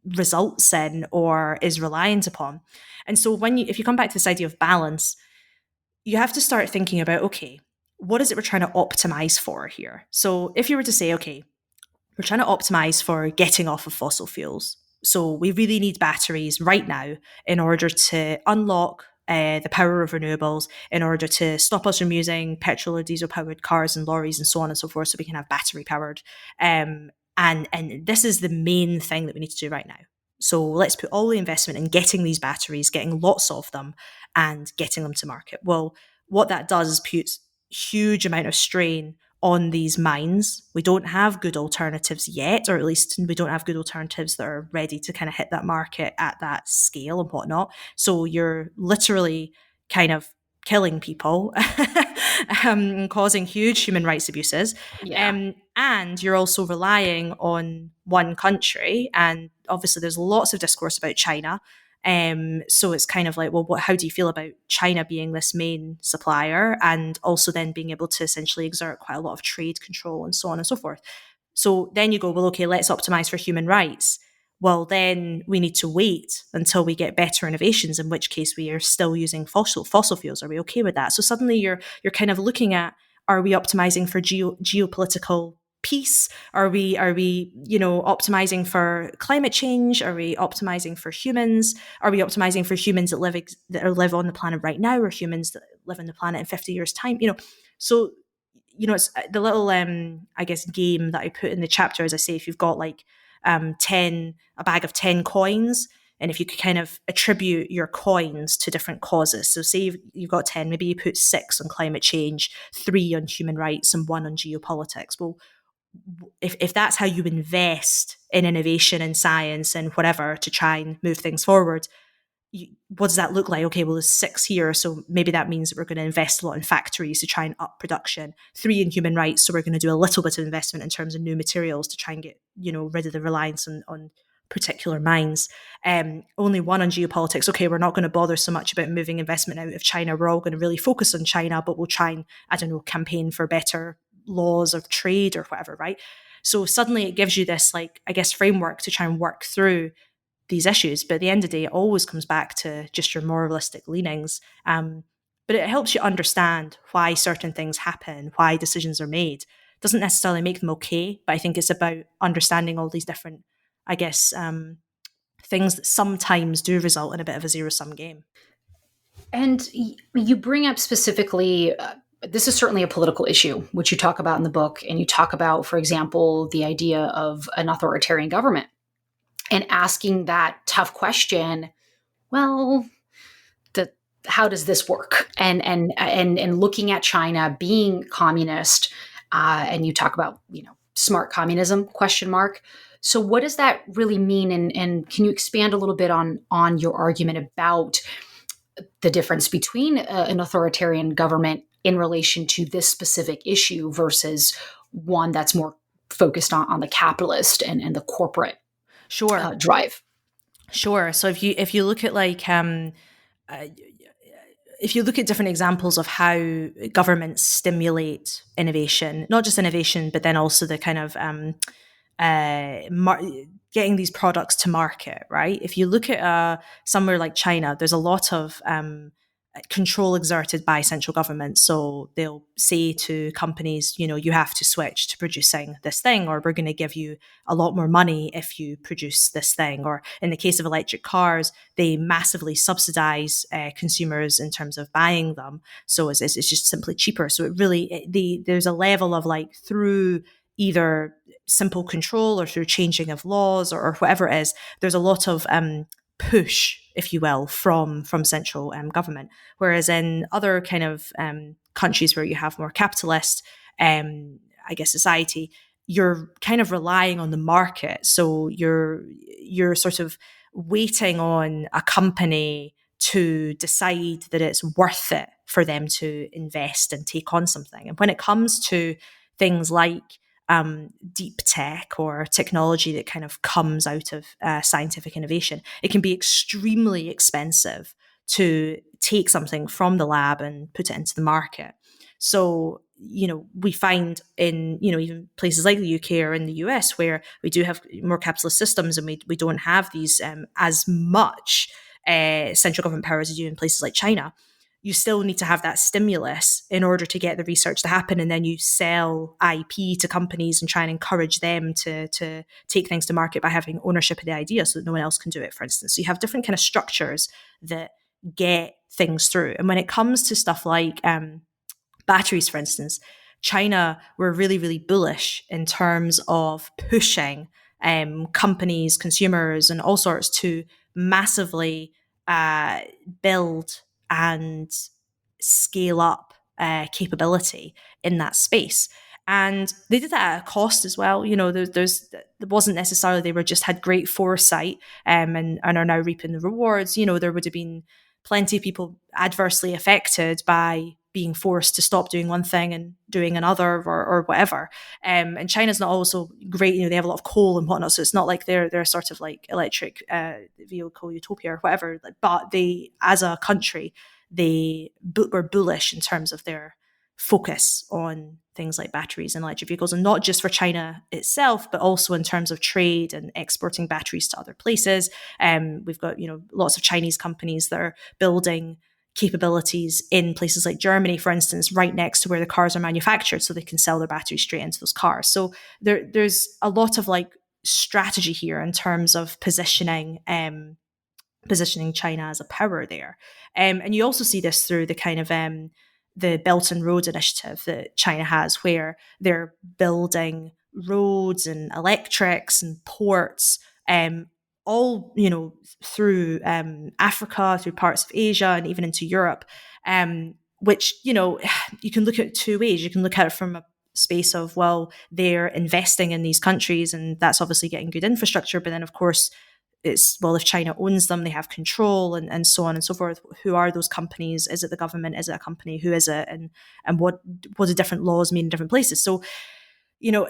results in or is reliant upon. And so if you come back to this idea of balance, you have to start thinking about, okay, what is it we're trying to optimize for here? So if you were to say, okay, we're trying to optimize for getting off of fossil fuels, so we really need batteries right now in order to unlock the power of renewables in order to stop us from using petrol or diesel powered cars and lorries and so on and so forth, so we can have battery powered. And this is the main thing that we need to do right now. So let's put all the investment in getting these batteries, getting lots of them, and getting them to market. Well, what that does is puts huge amount of strain on these mines. We don't have good alternatives yet, or at least we don't have good alternatives that are ready to kind of hit that market at that scale and whatnot. So you're literally kind of killing people, causing huge human rights abuses. Yeah. And you're also relying on one country. And obviously there's lots of discourse about China. So it's kind of like, well, how do you feel about China being this main supplier and also then being able to essentially exert quite a lot of trade control and so on and so forth? So then you go, well, okay, let's optimize for human rights. Well, then we need to wait until we get better innovations, in which case we are still using fossil fuels. Are we okay with that? So suddenly you're kind of looking at, are we optimizing for geopolitical peace? Are we optimizing for climate change? Are we optimizing for humans? Are we optimizing for humans that live on the planet right now, or humans that live on the planet in 50 years time? So it's the little I guess game that I put in the chapter. As I say, if you've got like a bag of 10 coins, and if you could kind of attribute your coins to different causes. So say you've got 10, maybe you put 6 on climate change, 3 on human rights, and 1 on geopolitics. Well, if that's how you invest in innovation and science and whatever to try and move things forward, what does that look like? Okay, well, there's 6 here, so maybe that means that we're going to invest a lot in factories to try and up production. 3 in human rights, so we're going to do a little bit of investment in terms of new materials to try and get rid of the reliance on particular mines. Only 1 on geopolitics. Okay, we're not going to bother so much about moving investment out of China. We're all going to really focus on China, but we'll try and campaign for better laws of trade or whatever, right? So suddenly it gives you this, like, I guess, framework to try and work through these issues. But at the end of the day, it always comes back to just your moralistic leanings. But it helps you understand why certain things happen, why decisions are made. It doesn't necessarily make them okay, but I think it's about understanding all these different, I guess, things that sometimes do result in a bit of a zero-sum game. And you bring up specifically, this is certainly a political issue, which you talk about in the book. And you talk about, for example, the idea of an authoritarian government and asking that tough question, well, how does this work? And looking at China being communist, and you talk about, smart communism, ? So what does that really mean? And can you expand a little bit on your argument about the difference between an authoritarian government in relation to this specific issue versus one that's more focused on the capitalist and the corporate drive? Sure. So if you look at if you look at different examples of how governments stimulate innovation, not just innovation, but then also the kind of getting these products to market, right? If you look at somewhere like China, there's a lot of control exerted by central government. So they'll say to companies, you have to switch to producing this thing, or we're going to give you a lot more money if you produce this thing. Or in the case of electric cars, they massively subsidize consumers in terms of buying them. So it's just simply cheaper. So it really, there's a level of through either simple control or through changing of laws or whatever it is, there's a lot of push, if you will, from central government. Whereas in other kind of countries where you have more capitalist, I guess, society, you're kind of relying on the market. So you're sort of waiting on a company to decide that it's worth it for them to invest and take on something. And when it comes to things like deep tech or technology that kind of comes out of scientific innovation, it can be extremely expensive to take something from the lab and put it into the market. So, we find in, even places like the UK or in the US where we do have more capitalist systems and we don't have these as much central government power as you do in places like China, you still need to have that stimulus in order to get the research to happen. And then you sell IP to companies and try and encourage them to take things to market by having ownership of the idea so that no one else can do it, for instance. So you have different kind of structures that get things through. And when it comes to stuff like batteries, for instance, China were really, really bullish in terms of pushing companies, consumers, and all sorts to massively build and scale up capability in that space. And they did that at a cost as well. You know, there wasn't necessarily they were just had great foresight and are now reaping the rewards. You know, there would have been plenty of people adversely affected by being forced to stop doing one thing and doing another or whatever. And China's not also great. You know, they have a lot of coal and whatnot, so it's not like they're sort of like electric vehicle utopia or whatever. But they, as a country, they were bullish in terms of their focus on things like batteries and electric vehicles, and not just for China itself, but also in terms of trade and exporting batteries to other places. We've got, you know, lots of Chinese companies that are building capabilities in places like Germany, for instance, right next to where the cars are manufactured, so they can sell their batteries straight into those cars. So there's a lot of like strategy here in terms of positioning China as a power there. And you also see this through the kind of the Belt and Road Initiative that China has, where they're building roads and electrics and ports, all, you know, through Africa, through parts of Asia, and even into Europe, which, you know, you can look at it two ways. You can look at it from a space of, well, they're investing in these countries, and that's obviously getting good infrastructure. But then, of course, it's, well, if China owns them, they have control, and so on and so forth. Who are those companies? Is it the government? Is it a company? Who is it? And what do different laws mean in different places? So, you know,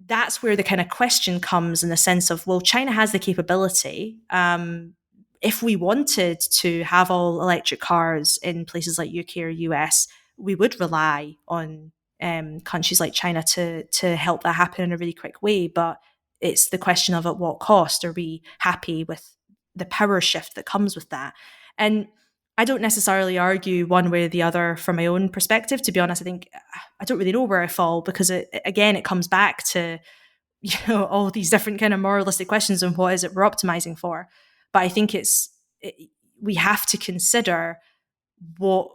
that's where the kind of question comes, in the sense of, well, China has the capability. If we wanted to have all electric cars in places like UK or US, we would rely on countries like China to help that happen in a really quick way. But it's the question of, at what cost? Are we happy with the power shift that comes with that? And I don't necessarily argue one way or the other from my own perspective. To be honest, I think I don't really know where I fall, because it comes back to, you know, all these different kind of moralistic questions and what is it we're optimizing for. But I think we have to consider what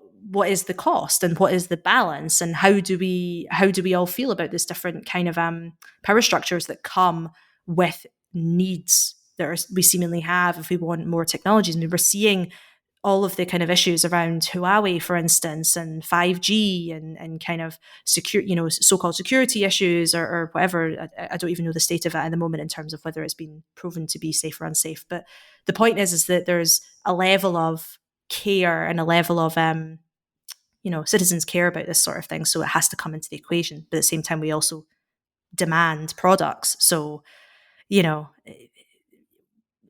is the cost and what is the balance, and how do we all feel about this different kind of power structures that come with needs that we seemingly have if we want more technologies. I mean, we're seeing all of the kind of issues around Huawei, for instance, and 5G and kind of secure, you know, so-called security issues or whatever. I don't even know the state of it at the moment in terms of whether it's been proven to be safe or unsafe. But the point is that there's a level of care and a level of you know, citizens care about this sort of thing, so it has to come into the equation. But at the same time, we also demand products. So, you know,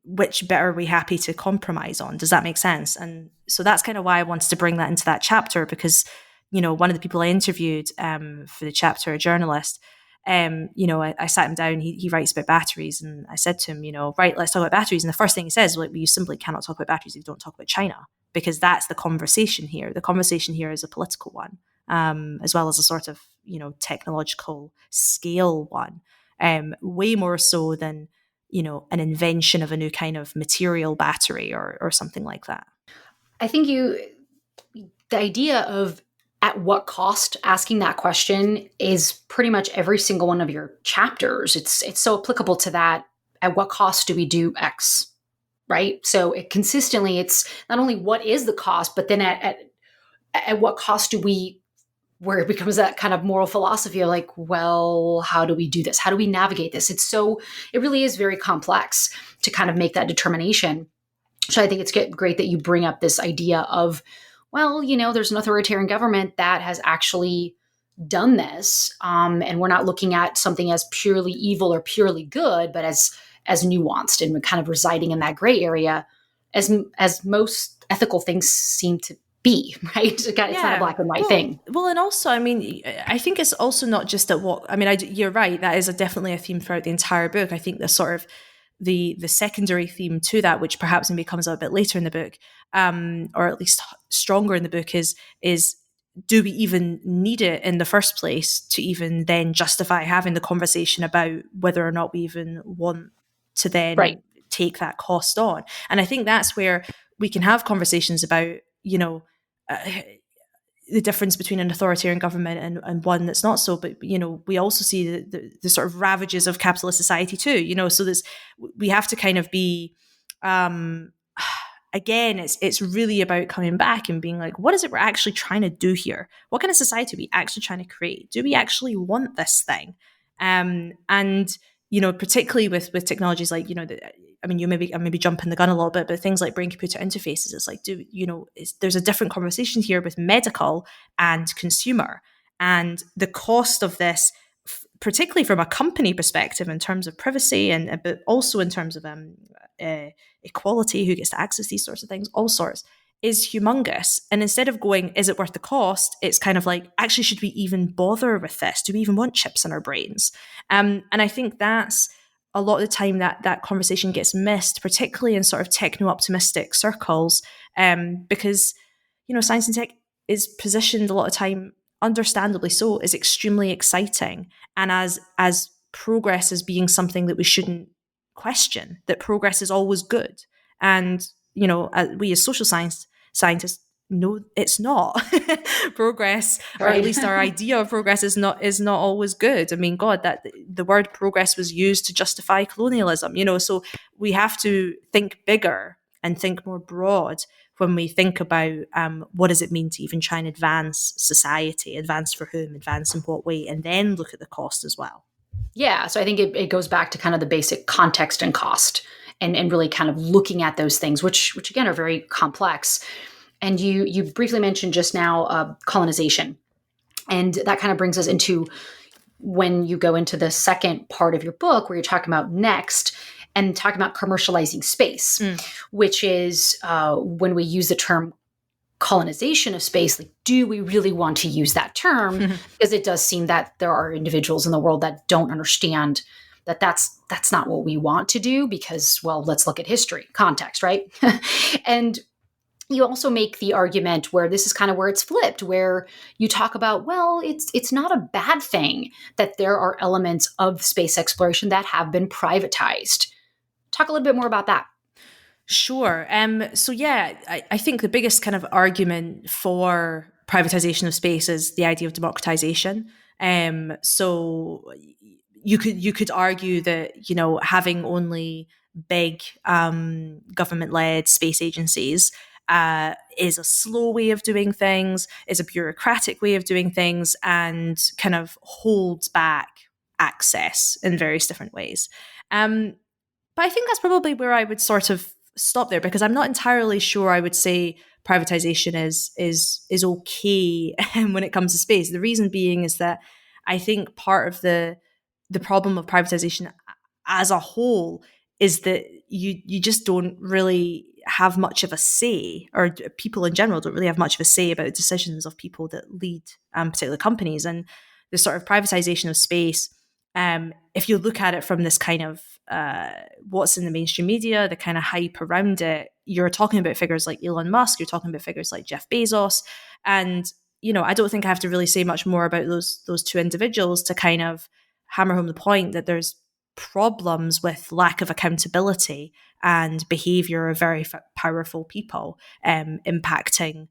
which bit are we happy to compromise on? Does that make sense? And so that's kind of why I wanted to bring that into that chapter, because, you know, one of the people I interviewed for the chapter, a journalist, you know, I sat him down, he writes about batteries, and I said to him, you know, right, let's talk about batteries. And the first thing he says, like, well, you simply cannot talk about batteries if you don't talk about China, because that's the conversation here. The conversation here is a political one, as well as a sort of, you know, technological scale one, way more so than, you know, an invention of a new kind of material battery or something like that. I think the idea of at what cost, asking that question is pretty much every single one of your chapters. It's so applicable to that. At what cost do we do X? Right? So consistently, it's not only what is the cost, but then at what cost do we, where it becomes that kind of moral philosophy of like, well, how do we do this? How do we navigate this? It really is very complex to kind of make that determination. So I think it's great that you bring up this idea of, well, you know, there's an authoritarian government that has actually done this. And we're not looking at something as purely evil or purely good, but as nuanced and kind of residing in that gray area, as most ethical things seem to be, right? It's not a black and white thing. Well, and also, I mean, I think it's also not just at what, I mean, you're right. That is definitely a theme throughout the entire book. I think the sort of the secondary theme to that, which perhaps maybe comes out a bit later in the book, or at least stronger in the book, is do we even need it in the first place to even then justify having the conversation about whether or not we even want to then take that cost on? And I think that's where we can have conversations about uh, the difference between an authoritarian government and one that's not so. But, we also see the sort of ravages of capitalist society too, so we have to kind of be, again, it's really about coming back and being like, what is it we're actually trying to do here? What kind of society are we actually trying to create? Do we actually want this thing? And, particularly with technologies like, I'm maybe jumping the gun a little bit, but things like brain computer interfaces, it's like, there's a different conversation here with medical and consumer, and the cost of this, particularly from a company perspective in terms of privacy and but also in terms of equality, who gets to access these sorts of things, all sorts, is humongous. And instead of going, is it worth the cost? It's kind of like, actually, should we even bother with this? Do we even want chips in our brains? And I think that's a lot of the time that conversation gets missed, particularly in sort of techno-optimistic circles, because, science and tech is positioned a lot of time, understandably so, is extremely exciting. And as progress as being something that we shouldn't question, that progress is always good. And, we as social scientists know it's not. Progress, or at least our idea of progress, is not always good. I mean, God, that the word progress was used to justify colonialism, so we have to think bigger and think more broad when we think about what does it mean to even try and advance society, advance for whom, advance in what way, and then look at the cost as well. Yeah, so I think it goes back to kind of the basic context and cost, and really kind of looking at those things, which again are very complex. And you briefly mentioned just now colonization, and that kind of brings us into when you go into the second part of your book, where you're talking about next and talking about commercializing space, which is when we use the term colonization of space, like, do we really want to use that term? Because it does seem that there are individuals in the world that don't understand that that's not what we want to do, because, well, let's look at history, context, right? And you also make the argument where this is kind of where it's flipped, where you talk about, well, it's not a bad thing that there are elements of space exploration that have been privatized. Talk a little bit more about that. Sure. So yeah, I think the biggest kind of argument for privatization of space is the idea of democratization. So you could argue that, having only big government-led space agencies is a slow way of doing things, is a bureaucratic way of doing things, and kind of holds back access in various different ways. But I think that's probably where I would sort of stop there, because I'm not entirely sure I would say privatization is okay when it comes to space. The reason being is that I think part of the problem of privatization as a whole is that you just don't really have much of a say, or people in general don't really have much of a say about decisions of people that lead particular companies. And the sort of privatization of space, if you look at it from this kind of what's in the mainstream media, the kind of hype around it, you're talking about figures like Elon Musk, you're talking about figures like Jeff Bezos. And, I don't think I have to really say much more about those two individuals to kind of hammer home the point that there's problems with lack of accountability and behavior of very powerful people impacting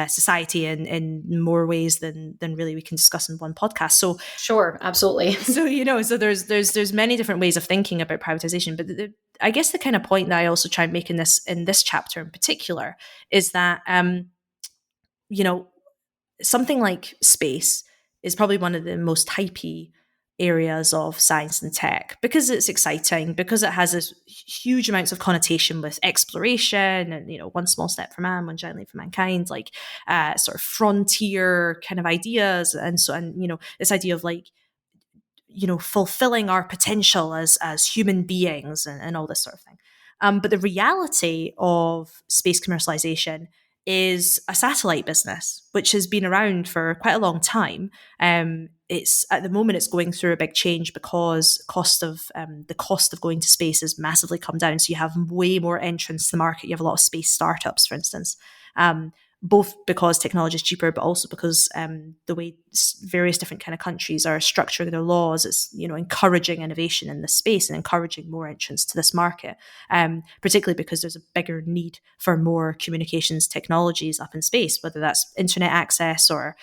society in more ways than really we can discuss in one podcast. So sure, absolutely. So there's many different ways of thinking about privatization, but I guess the kind of point that I also try and make in this chapter in particular is that something like space is probably one of the most hypey areas of science and tech, because it's exciting, because it has this huge amounts of connotation with exploration and, one small step for man, one giant leap for mankind, like sort of frontier kind of ideas. And this idea of like, fulfilling our potential as human beings and all this sort of thing. But the reality of space commercialization is a satellite business, which has been around for quite a long time. It's at the moment it's going through a big change because the cost of going to space has massively come down. So you have way more entrants to the market. You have a lot of space startups, for instance. both because technology is cheaper, but also because the way various different kind of countries are structuring their laws, it's, you know, encouraging innovation in this space and encouraging more entrants to this market, particularly because there's a bigger need for more communications technologies up in space, whether that's internet access or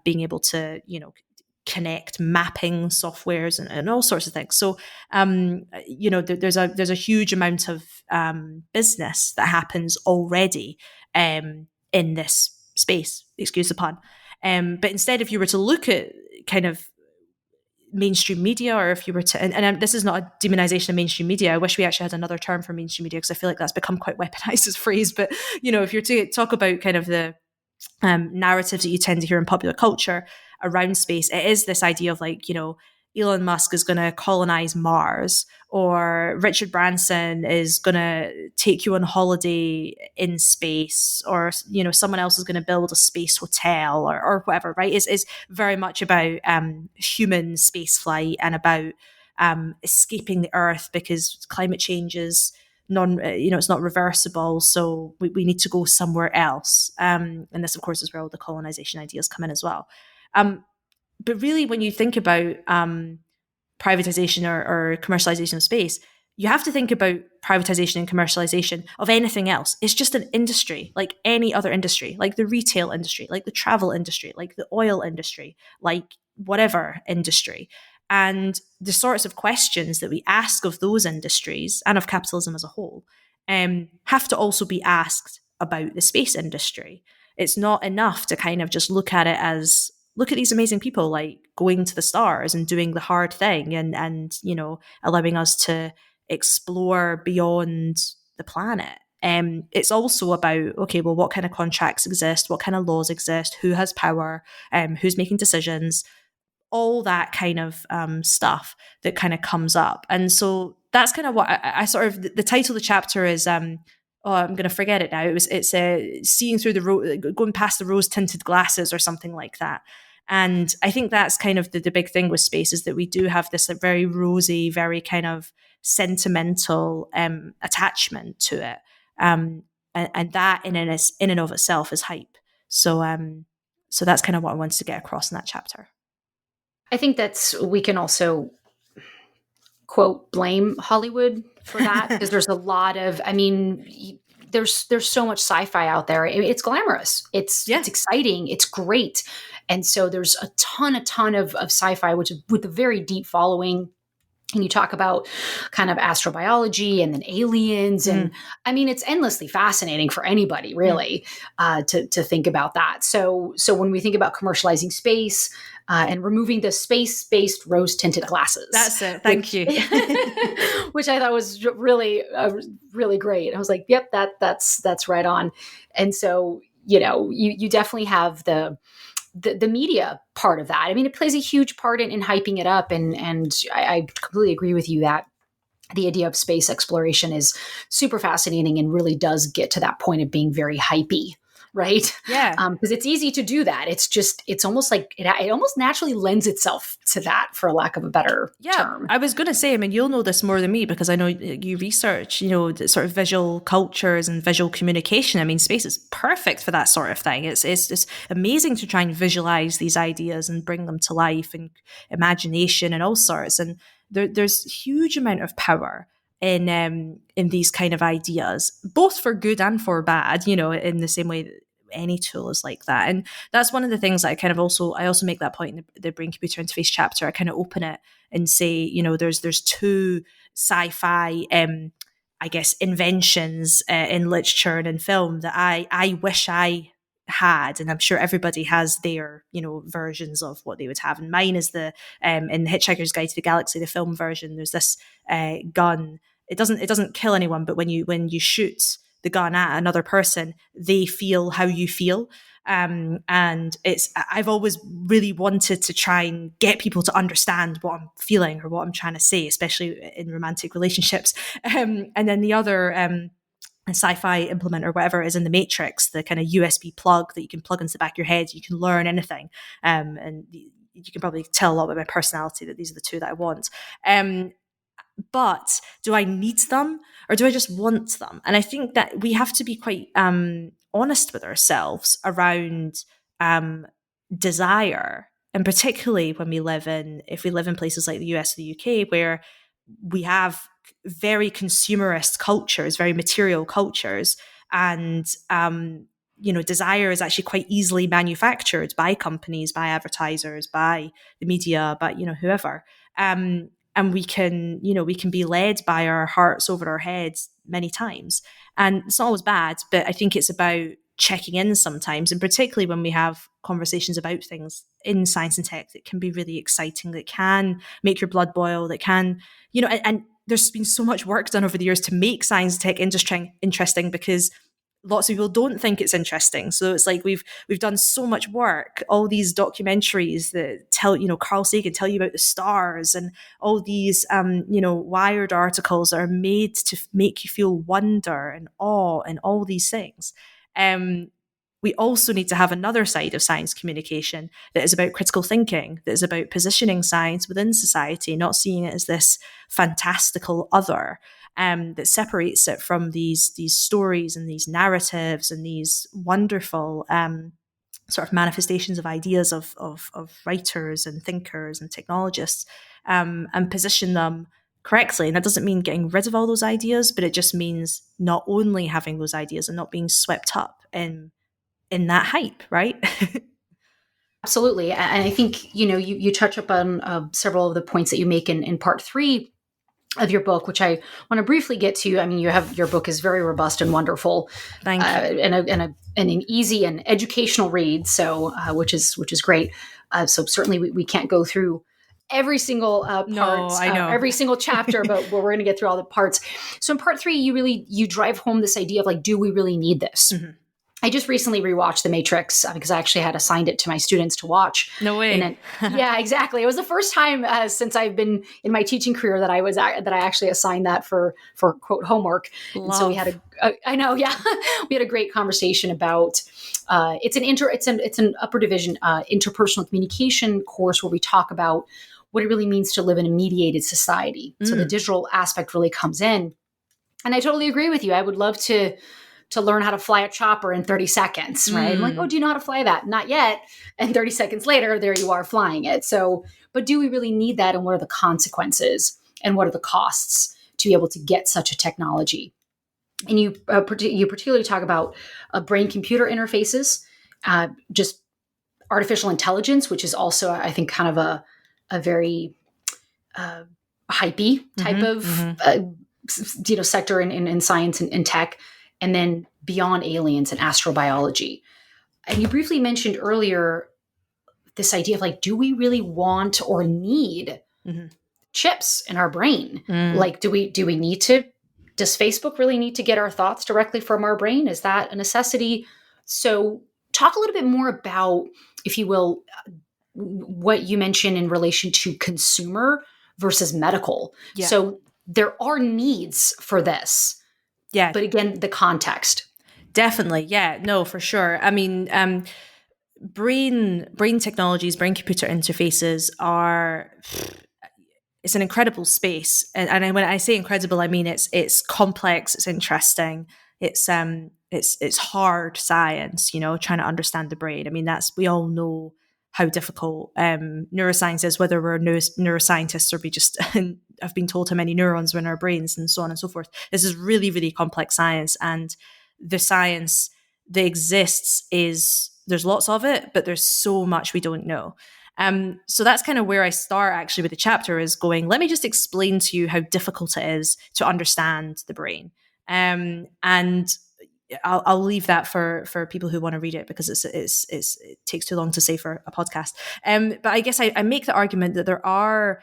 being able to, you know, connect mapping softwares and all sorts of things. So, you know, there's a huge amount of business that happens already in this space, excuse the pun. But instead, if you were to look at kind of mainstream media, or if you were to, and this is not a demonization of mainstream media. I wish we actually had another term for mainstream media, because I feel like that's become quite weaponized as a phrase. But, you know, if you're to talk about kind of the narratives that you tend to hear in popular culture around space, it is this idea of like, you know, Elon Musk is going to colonize Mars, or Richard Branson is going to take you on holiday in space, or, you know, someone else is going to build a space hotel, or whatever, right? Is very much about human space flight and about escaping the Earth because climate change is it's not reversible, so we need to go somewhere else. And this, of course, is where all the colonization ideas come in as well. But really, when you think about privatization or commercialization of space, you have to think about privatization and commercialization of anything else. It's just an industry like any other industry, like the retail industry, like the travel industry, like the oil industry, like whatever industry. And the sorts of questions that we ask of those industries and of capitalism as a whole have to also be asked about the space industry. It's not enough to kind of just look at it as, look at these amazing people like going to the stars and doing the hard thing and you know, allowing us to explore beyond the planet. It's also about, okay, well, what kind of contracts exist? What kind of laws exist? Who has power? Who's making decisions? All that kind of stuff that kind of comes up. And so that's kind of what I sort of, the title of the chapter is, I'm going to forget it now. It's seeing through going past the rose tinted glasses or something like that. And I think that's kind of the big thing with space, is that we do have this like very rosy, very kind of sentimental attachment to it. And that in and of itself is hype. So that's kind of what I wanted to get across in that chapter. I think we can also quote blame Hollywood for that, because there's a lot of, I mean, there's so much sci-fi out there. It's glamorous. It's exciting. It's great. And so there's a ton of sci-fi, which is with a very deep following. And you talk about kind of astrobiology and then aliens. And I mean, it's endlessly fascinating for anybody really to think about that. So when we think about commercializing space and removing the space-based rose-tinted glasses. That's it. Thank you. Which I thought was really, really great. I was like, yep, that's right on. And so, you know, you definitely have the media part of that. I mean, it plays a huge part in hyping it up. And I completely agree with you that the idea of space exploration is super fascinating and really does get to that point of being very hypey, right? Yeah. Because it's easy to do that. It's almost like it almost naturally lends itself to that, for lack of a better term. I was going to say, I mean, you'll know this more than me because I know you research, you know, the sort of visual cultures and visual communication. I mean, space is perfect for that sort of thing. It's amazing to try and visualize these ideas and bring them to life, and imagination and all sorts. And there's huge amount of power in these kind of ideas, both for good and for bad, you know, in the same way that any tool is like that. And that's one of the things that I also make that point in the brain computer interface chapter. I kind of open it and say, you know, there's two sci-fi I guess inventions in literature and in film that I wish I had, and I'm sure everybody has their, you know, versions of what they would have. And mine is the in the Hitchhiker's Guide to the Galaxy, the film version, there's this gun. It doesn't kill anyone, but when you shoot the gun at another person, they feel how you feel. And I've always really wanted to try and get people to understand what I'm feeling or what I'm trying to say, especially in romantic relationships. And then the other sci-fi implement or whatever is in the Matrix, the kind of USB plug that you can plug into the back of your head. You can learn anything. And you can probably tell a lot about my personality that these are the two that I want. But do I need them or do I just want them? And I think that we have to be quite honest with ourselves around desire, and particularly when if we live in places like the US or the UK, where we have very consumerist cultures, very material cultures, and desire is actually quite easily manufactured by companies, by advertisers, by the media, by whoever. And we can be led by our hearts over our heads many times, and it's not always bad. But I think it's about checking in sometimes, and particularly when we have conversations about things in science and tech that can be really exciting, that can make your blood boil, that can, and there's been so much work done over the years to make science and tech interesting because lots of people don't think it's interesting. So it's like we've done so much work, all these documentaries that tell, Carl Sagan tell you about the stars, and all these, Wired articles that are made to make you feel wonder and awe and all these things. We also need to have another side of science communication that is about critical thinking, that is about positioning science within society, not seeing it as this fantastical other, that separates it from these stories and these narratives and these wonderful sort of manifestations of ideas of writers and thinkers and technologists, and position them correctly. And that doesn't mean getting rid of all those ideas, but it just means not only having those ideas and not being swept up in that hype, right? Absolutely. And I think, you touch upon several of the points that you make in part 3 of your book, which I want to briefly get to. I mean, your book is very robust and wonderful. Thank you. And an easy and educational read. So, which is great. So certainly we can't go through every single part, No, I know. every single chapter, but we're going to get through all the parts. So in part 3, you drive home this idea of like, do we really need this? Mm-hmm. I just recently rewatched The Matrix because I actually had assigned it to my students to watch. No way. Yeah, exactly. It was the first time since I've been in my teaching career that I actually assigned that for quote homework. Love. And so we had we had a great conversation about it's an upper division interpersonal communication course where we talk about what it really means to live in a mediated society. So the digital aspect really comes in, and I totally agree with you. I would love to learn how to fly a chopper in 30 seconds, right? I'm like, oh, do you know how to fly that? Not yet. And 30 seconds later, there you are flying it. So, but do we really need that? And what are the consequences? And what are the costs to be able to get such a technology? And you particularly talk about brain-computer interfaces, just artificial intelligence, which is also, I think, kind of a very hypey type of sector in science and tech. And then beyond aliens and astrobiology. And you briefly mentioned earlier this idea of like, do we really want or need chips in our brain? Like, do we need to, does Facebook really need to get our thoughts directly from our brain? Is that a necessity? So talk a little bit more about, if you will, what you mentioned in relation to consumer versus medical. Yeah. So there are needs for this. Yeah. But again, the context. Definitely. Yeah, no, for sure. I mean, brain technologies, brain computer interfaces it's an incredible space. And when I say incredible, I mean, it's complex, it's interesting. It's hard science, trying to understand the brain. I mean, we all know how difficult neuroscience is, whether we're neuroscientists or we just have been told how many neurons are in our brains and so on and so forth. This is really, really complex science, and the science that exists there's lots of it, but there's so much we don't know. So that's kind of where I start actually with the chapter, is going, let me just explain to you how difficult it is to understand the brain. And I'll leave that for people who want to read it, because it takes too long to say for a podcast. But I guess I make the argument that there are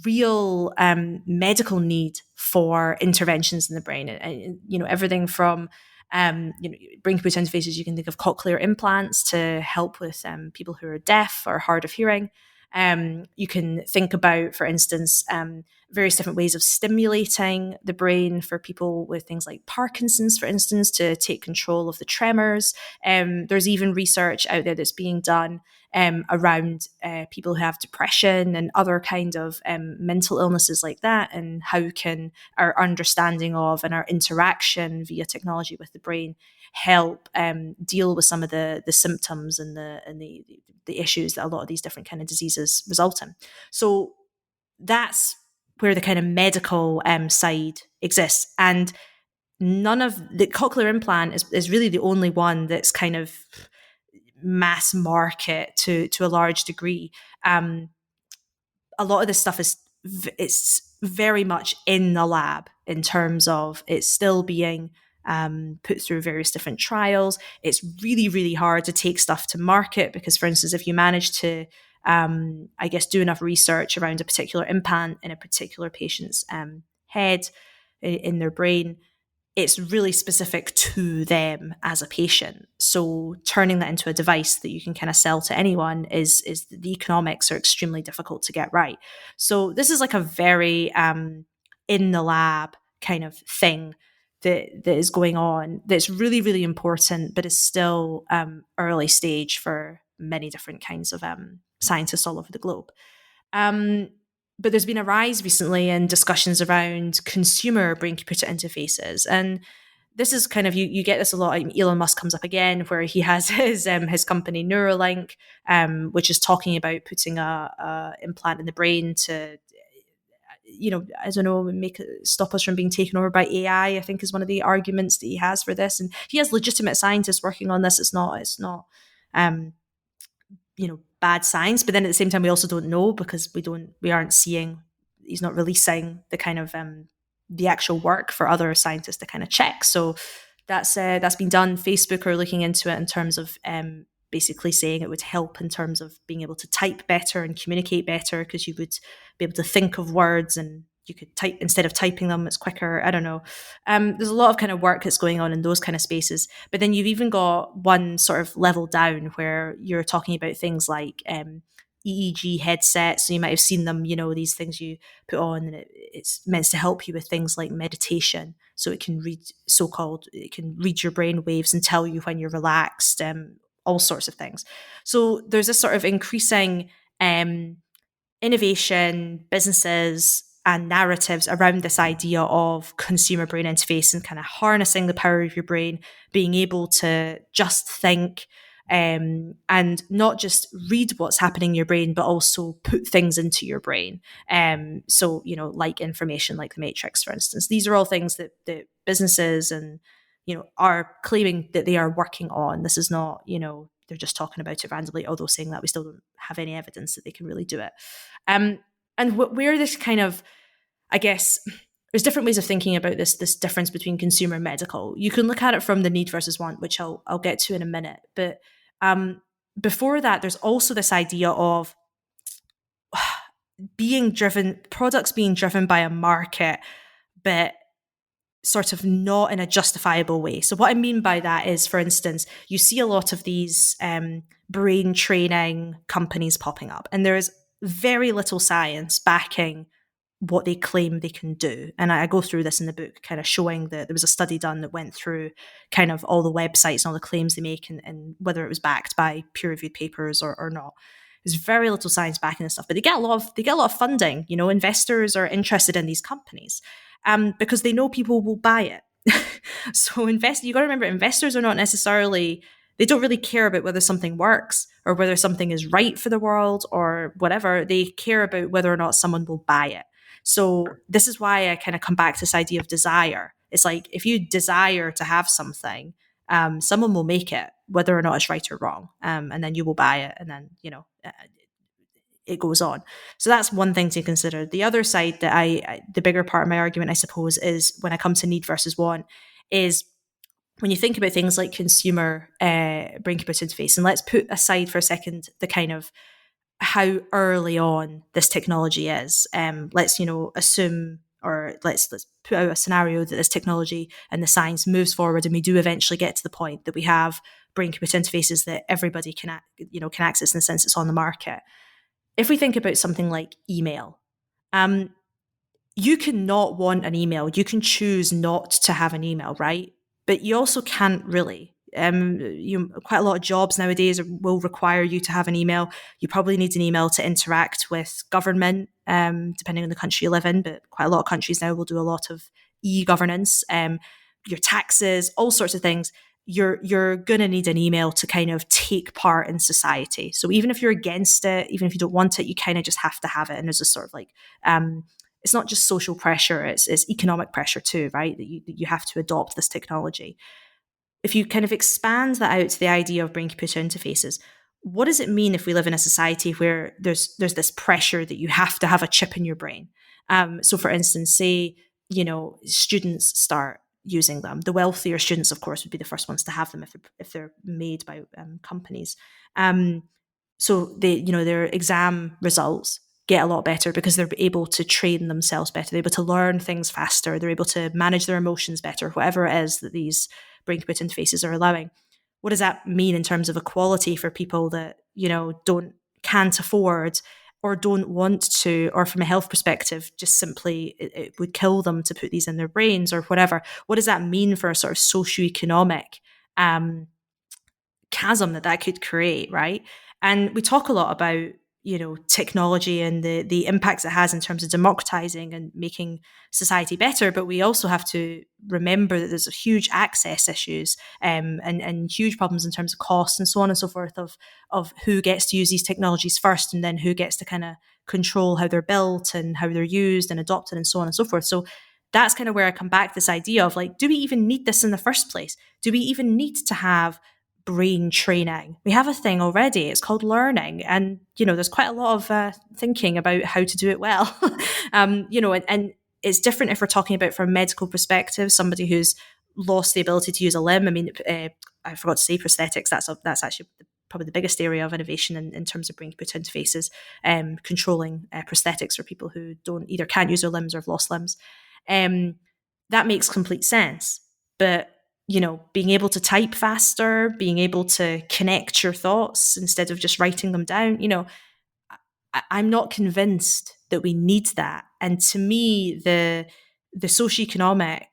real medical need for interventions in the brain, and everything from brain computer interfaces. You can think of cochlear implants to help with people who are deaf or hard of hearing. You can think about, for instance, various different ways of stimulating the brain for people with things like Parkinson's, for instance, to take control of the tremors. There's even research out there that's being done around people who have depression and other kind of mental illnesses like that, and how can our understanding of and our interaction via technology with the brain help deal with some of the symptoms and the issues that a lot of these different kind of diseases result in. So that's where the kind of medical side exists. And none of the cochlear implant is really the only one that's kind of mass market to a large degree. A lot of this stuff it's very much in the lab in terms of it's still being put through various different trials. It's really, really hard to take stuff to market because, for instance, if you manage to, do enough research around a particular implant in a particular patient's head, in their brain, it's really specific to them as a patient. So turning that into a device that you can kind of sell to anyone is the economics are extremely difficult to get right. So this is like a very in the lab kind of thing that is going on that's really, really important, but is still early stage for many different kinds of scientists all over the globe. But there's been a rise recently in discussions around consumer brain-computer interfaces. And this is kind of, you get this a lot. Elon Musk comes up again, where he has his company Neuralink, which is talking about putting a implant in the brain to, I don't know, stop us from being taken over by AI, I think is one of the arguments that he has for this. And he has legitimate scientists working on this. It's not bad science, but then at the same time we also don't know because we aren't seeing, he's not releasing the kind of the actual work for other scientists to kind of check. So that's been done. Facebook are looking into it in terms of basically saying it would help in terms of being able to type better and communicate better, because you would be able to think of words and you could type instead of typing them. It's quicker. I don't know. There's a lot of kind of work that's going on in those kind of spaces. But then you've even got one sort of level down where you're talking about things like EEG headsets. So you might have seen them, these things you put on, and it's meant to help you with things like meditation. So it can read your brain waves and tell you when you're relaxed, all sorts of things. So there's this sort of increasing innovation, businesses, and narratives around this idea of consumer brain interface and kind of harnessing the power of your brain, being able to just think and not just read what's happening in your brain, but also put things into your brain. So, like information like the Matrix, for instance. These are all things that businesses and, are claiming that they are working on. This is not, they're just talking about it randomly, although saying that we still don't have any evidence that they can really do it. And where this kind of, I guess, there's different ways of thinking about this difference between consumer and medical. You can look at it from the need versus want, which I'll get to in a minute. But before that, there's also this idea of products being driven by a market, but sort of not in a justifiable way. So what I mean by that is, for instance, you see a lot of these brain training companies popping up, and there is very little science backing what they claim they can do. And I go through this in the book, kind of showing that there was a study done that went through kind of all the websites and all the claims they make and whether it was backed by peer-reviewed papers or not. There's very little science backing this stuff, but they get a lot of funding. Investors are interested in these companies because they know people will buy it. So you got to remember, investors are not necessarily, they don't really care about whether something works or whether something is right for the world or whatever. They care about whether or not someone will buy it. So this is why I kind of come back to this idea of desire. It's like, if you desire to have something, someone will make it, whether or not it's right or wrong. And then you will buy it. And then, it goes on. So that's one thing to consider. The other side that the bigger part of my argument, I suppose, is when I come to need versus want, is when you think about things like consumer brain-computer interface, and let's put aside for a second the kind of how early on this technology is. Let's assume, or let's put out a scenario that this technology and the science moves forward, and we do eventually get to the point that we have brain-computer interfaces that everybody can access in the sense it's on the market. If we think about something like email, you can not want an email. You can choose not to have an email, right? But you also can't really. Quite a lot of jobs nowadays will require you to have an email. You probably need an email to interact with government, depending on the country you live in. But quite a lot of countries now will do a lot of e-governance, your taxes, all sorts of things. You're going to need an email to kind of take part in society. So even if you're against it, even if you don't want it, you kind of just have to have it. And there's a sort of like, it's not just social pressure, it's economic pressure too, right? That you have to adopt this technology. If you kind of expand that out to the idea of brain-computer interfaces, what does it mean if we live in a society where there's this pressure that you have to have a chip in your brain? So for instance, say, students start using them. The wealthier students, of course, would be the first ones to have them if they're made by companies. So their exam results get a lot better because they're able to train themselves better. They're able to learn things faster. They're able to manage their emotions better, whatever it is that these brain-computer interfaces are allowing. What does that mean in terms of equality for people that, can't afford or don't want to, or from a health perspective, just simply it would kill them to put these in their brains or whatever? What does that mean for a sort of socioeconomic chasm that could create, right? And we talk a lot about technology and the impacts it has in terms of democratizing and making society better, but we also have to remember that there's a huge access issues and huge problems in terms of cost and so on and so forth of who gets to use these technologies first, and then who gets to kind of control how they're built and how they're used and adopted and so on and so forth. So that's kind of where I come back to this idea of like, do we even need this in the first place? Do we even need to have brain training? We have a thing already. It's called learning. And, there's quite a lot of thinking about how to do it well. And it's different if we're talking about from a medical perspective, somebody who's lost the ability to use a limb. I mean, I forgot to say prosthetics. That's actually probably the biggest area of innovation in terms of brain-computer interfaces, controlling prosthetics for people who can't use their limbs or have lost limbs. That makes complete sense. But being able to type faster, being able to connect your thoughts instead of just writing them down, I'm not convinced that we need that. And to me, the socioeconomic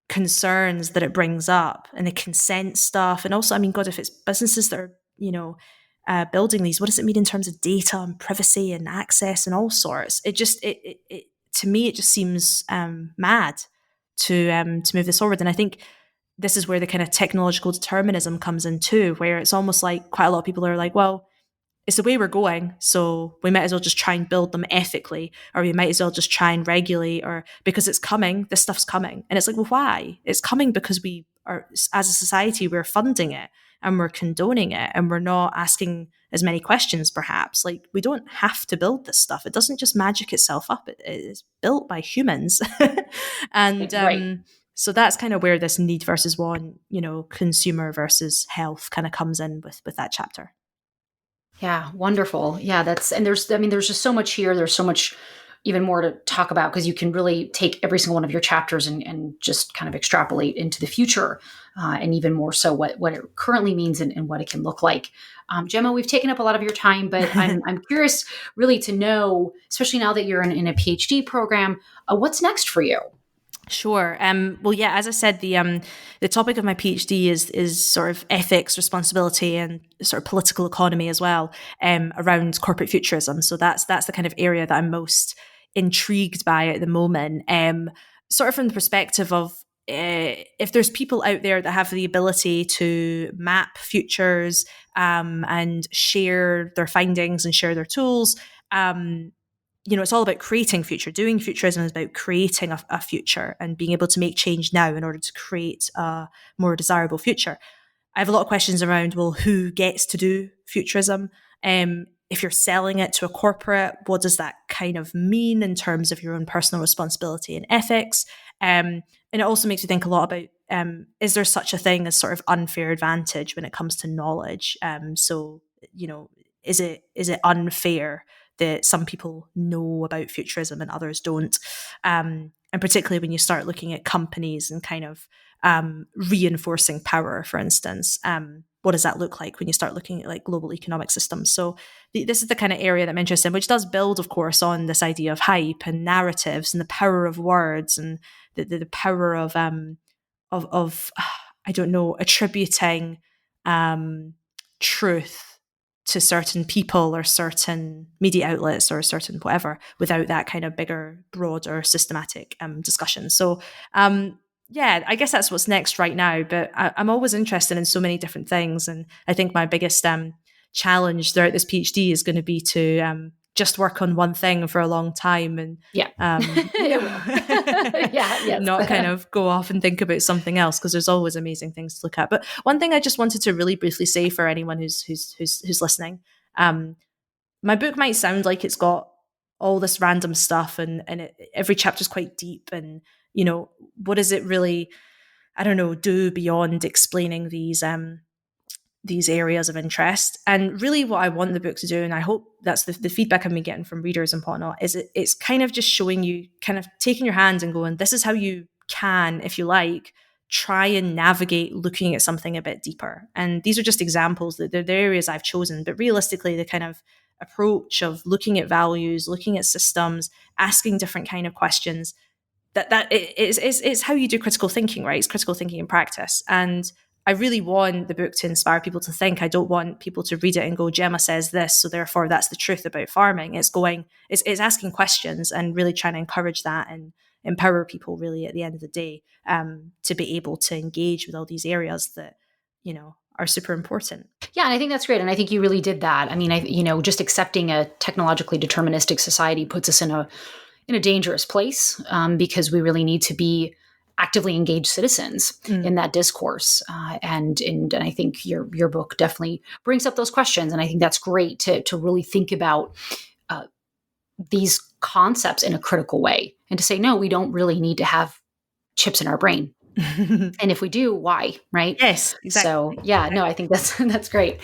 concerns that it brings up and the consent stuff, and also, I mean, God, if it's businesses that are building these, what does it mean in terms of data and privacy and access and all sorts? It to me, it just seems mad to move this forward. And I think this is where the kind of technological determinism comes in too, where it's almost like quite a lot of people are like, well, it's the way we're going, so we might as well just try and build them ethically, or we might as well just try and regulate, or because it's coming, this stuff's coming. And it's like, well, why? It's coming because we are, as a society, we're funding it and we're condoning it, and we're not asking as many questions, perhaps. Like, we don't have to build this stuff. It doesn't just magic itself up. It's built by humans. And Right. so that's kind of where this need versus want, consumer versus health kind of comes in with that chapter. Yeah, wonderful. Yeah, there's just so much here. There's so much even more to talk about, because you can really take every single one of your chapters and just kind of extrapolate into the future, and even more so what it currently means and what it can look like. Gemma, we've taken up a lot of your time, but I'm curious really to know, especially now that you're in a PhD program, what's next for you? Sure. Well, yeah, as I said, the topic of my PhD is sort of ethics, responsibility, and sort of political economy as well, around corporate futurism. So that's the kind of area that I'm most intrigued by at the moment. Sort of from the perspective of if there's people out there that have the ability to map futures and share their findings and share their tools. It's all about creating future. Doing futurism is about creating a future and being able to make change now in order to create a more desirable future. I have a lot of questions around, well, who gets to do futurism? If you're selling it to a corporate, what does that kind of mean in terms of your own personal responsibility and ethics? And it also makes me think a lot about, is there such a thing as sort of unfair advantage when it comes to knowledge? Is it unfair that some people know about futurism and others don't? And particularly when you start looking at companies and kind of reinforcing power, for instance. what does that look like when you start looking at like global economic systems? So this is the kind of area that I'm interested in, which does build, of course, on this idea of hype and narratives and the power of words and the power of I don't know, attributing truth to certain people or certain media outlets or certain whatever without that kind of bigger, broader, systematic discussion. So yeah, I guess that's what's next right now. But I'm always interested in so many different things. And I think my biggest challenge throughout this PhD is going to be to just work on one thing for a long time and not kind of go off and think about something else, because there's always amazing things to look at. But one thing I just wanted to really briefly say for anyone who's listening, my book might sound like it's got all this random stuff and every chapter is quite deep, and what does it really, I don't know, do beyond explaining these areas of interest? And really what I want the book to do, and I hope that's the feedback I've been getting from readers and whatnot, is it's kind of just showing you, kind of taking your hand and going, this is how you can, if you like, try and navigate looking at something a bit deeper. And these are just examples, that they're the areas I've chosen, but realistically the kind of approach of looking at values, looking at systems, asking different kind of questions, that is how you do critical thinking, right? It's critical thinking in practice. And I really want the book to inspire people to think. I don't want people to read it and go, Gemma says this, so therefore that's the truth about farming. It's asking questions and really trying to encourage that and empower people really at the end of the day to be able to engage with all these areas that, are super important. Yeah, and I think that's great. And I think you really did that. I mean, just accepting a technologically deterministic society puts us in a dangerous place because we really need to be actively engaged citizens in that discourse. And I think your book definitely brings up those questions. And I think that's great to really think about these concepts in a critical way and to say, no, we don't really need to have chips in our brain. And if we do, why? Right? Yes, exactly. So yeah, no, I think that's great.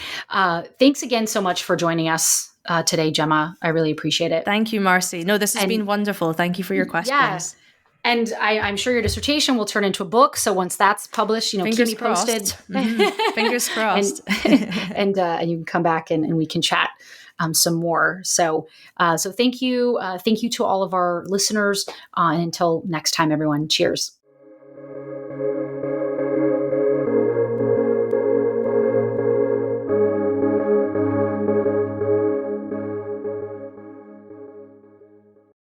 Thanks again so much for joining us today, Gemma. I really appreciate it. Thank you, Marcy. No, this has been wonderful. Thank you for your questions. Yes. And I'm sure your dissertation will turn into a book. So once that's published, Fingers keep me crossed. posted. Fingers crossed. and you can come back and we can chat some more. So thank you. Thank you to all of our listeners. And until next time, everyone, cheers.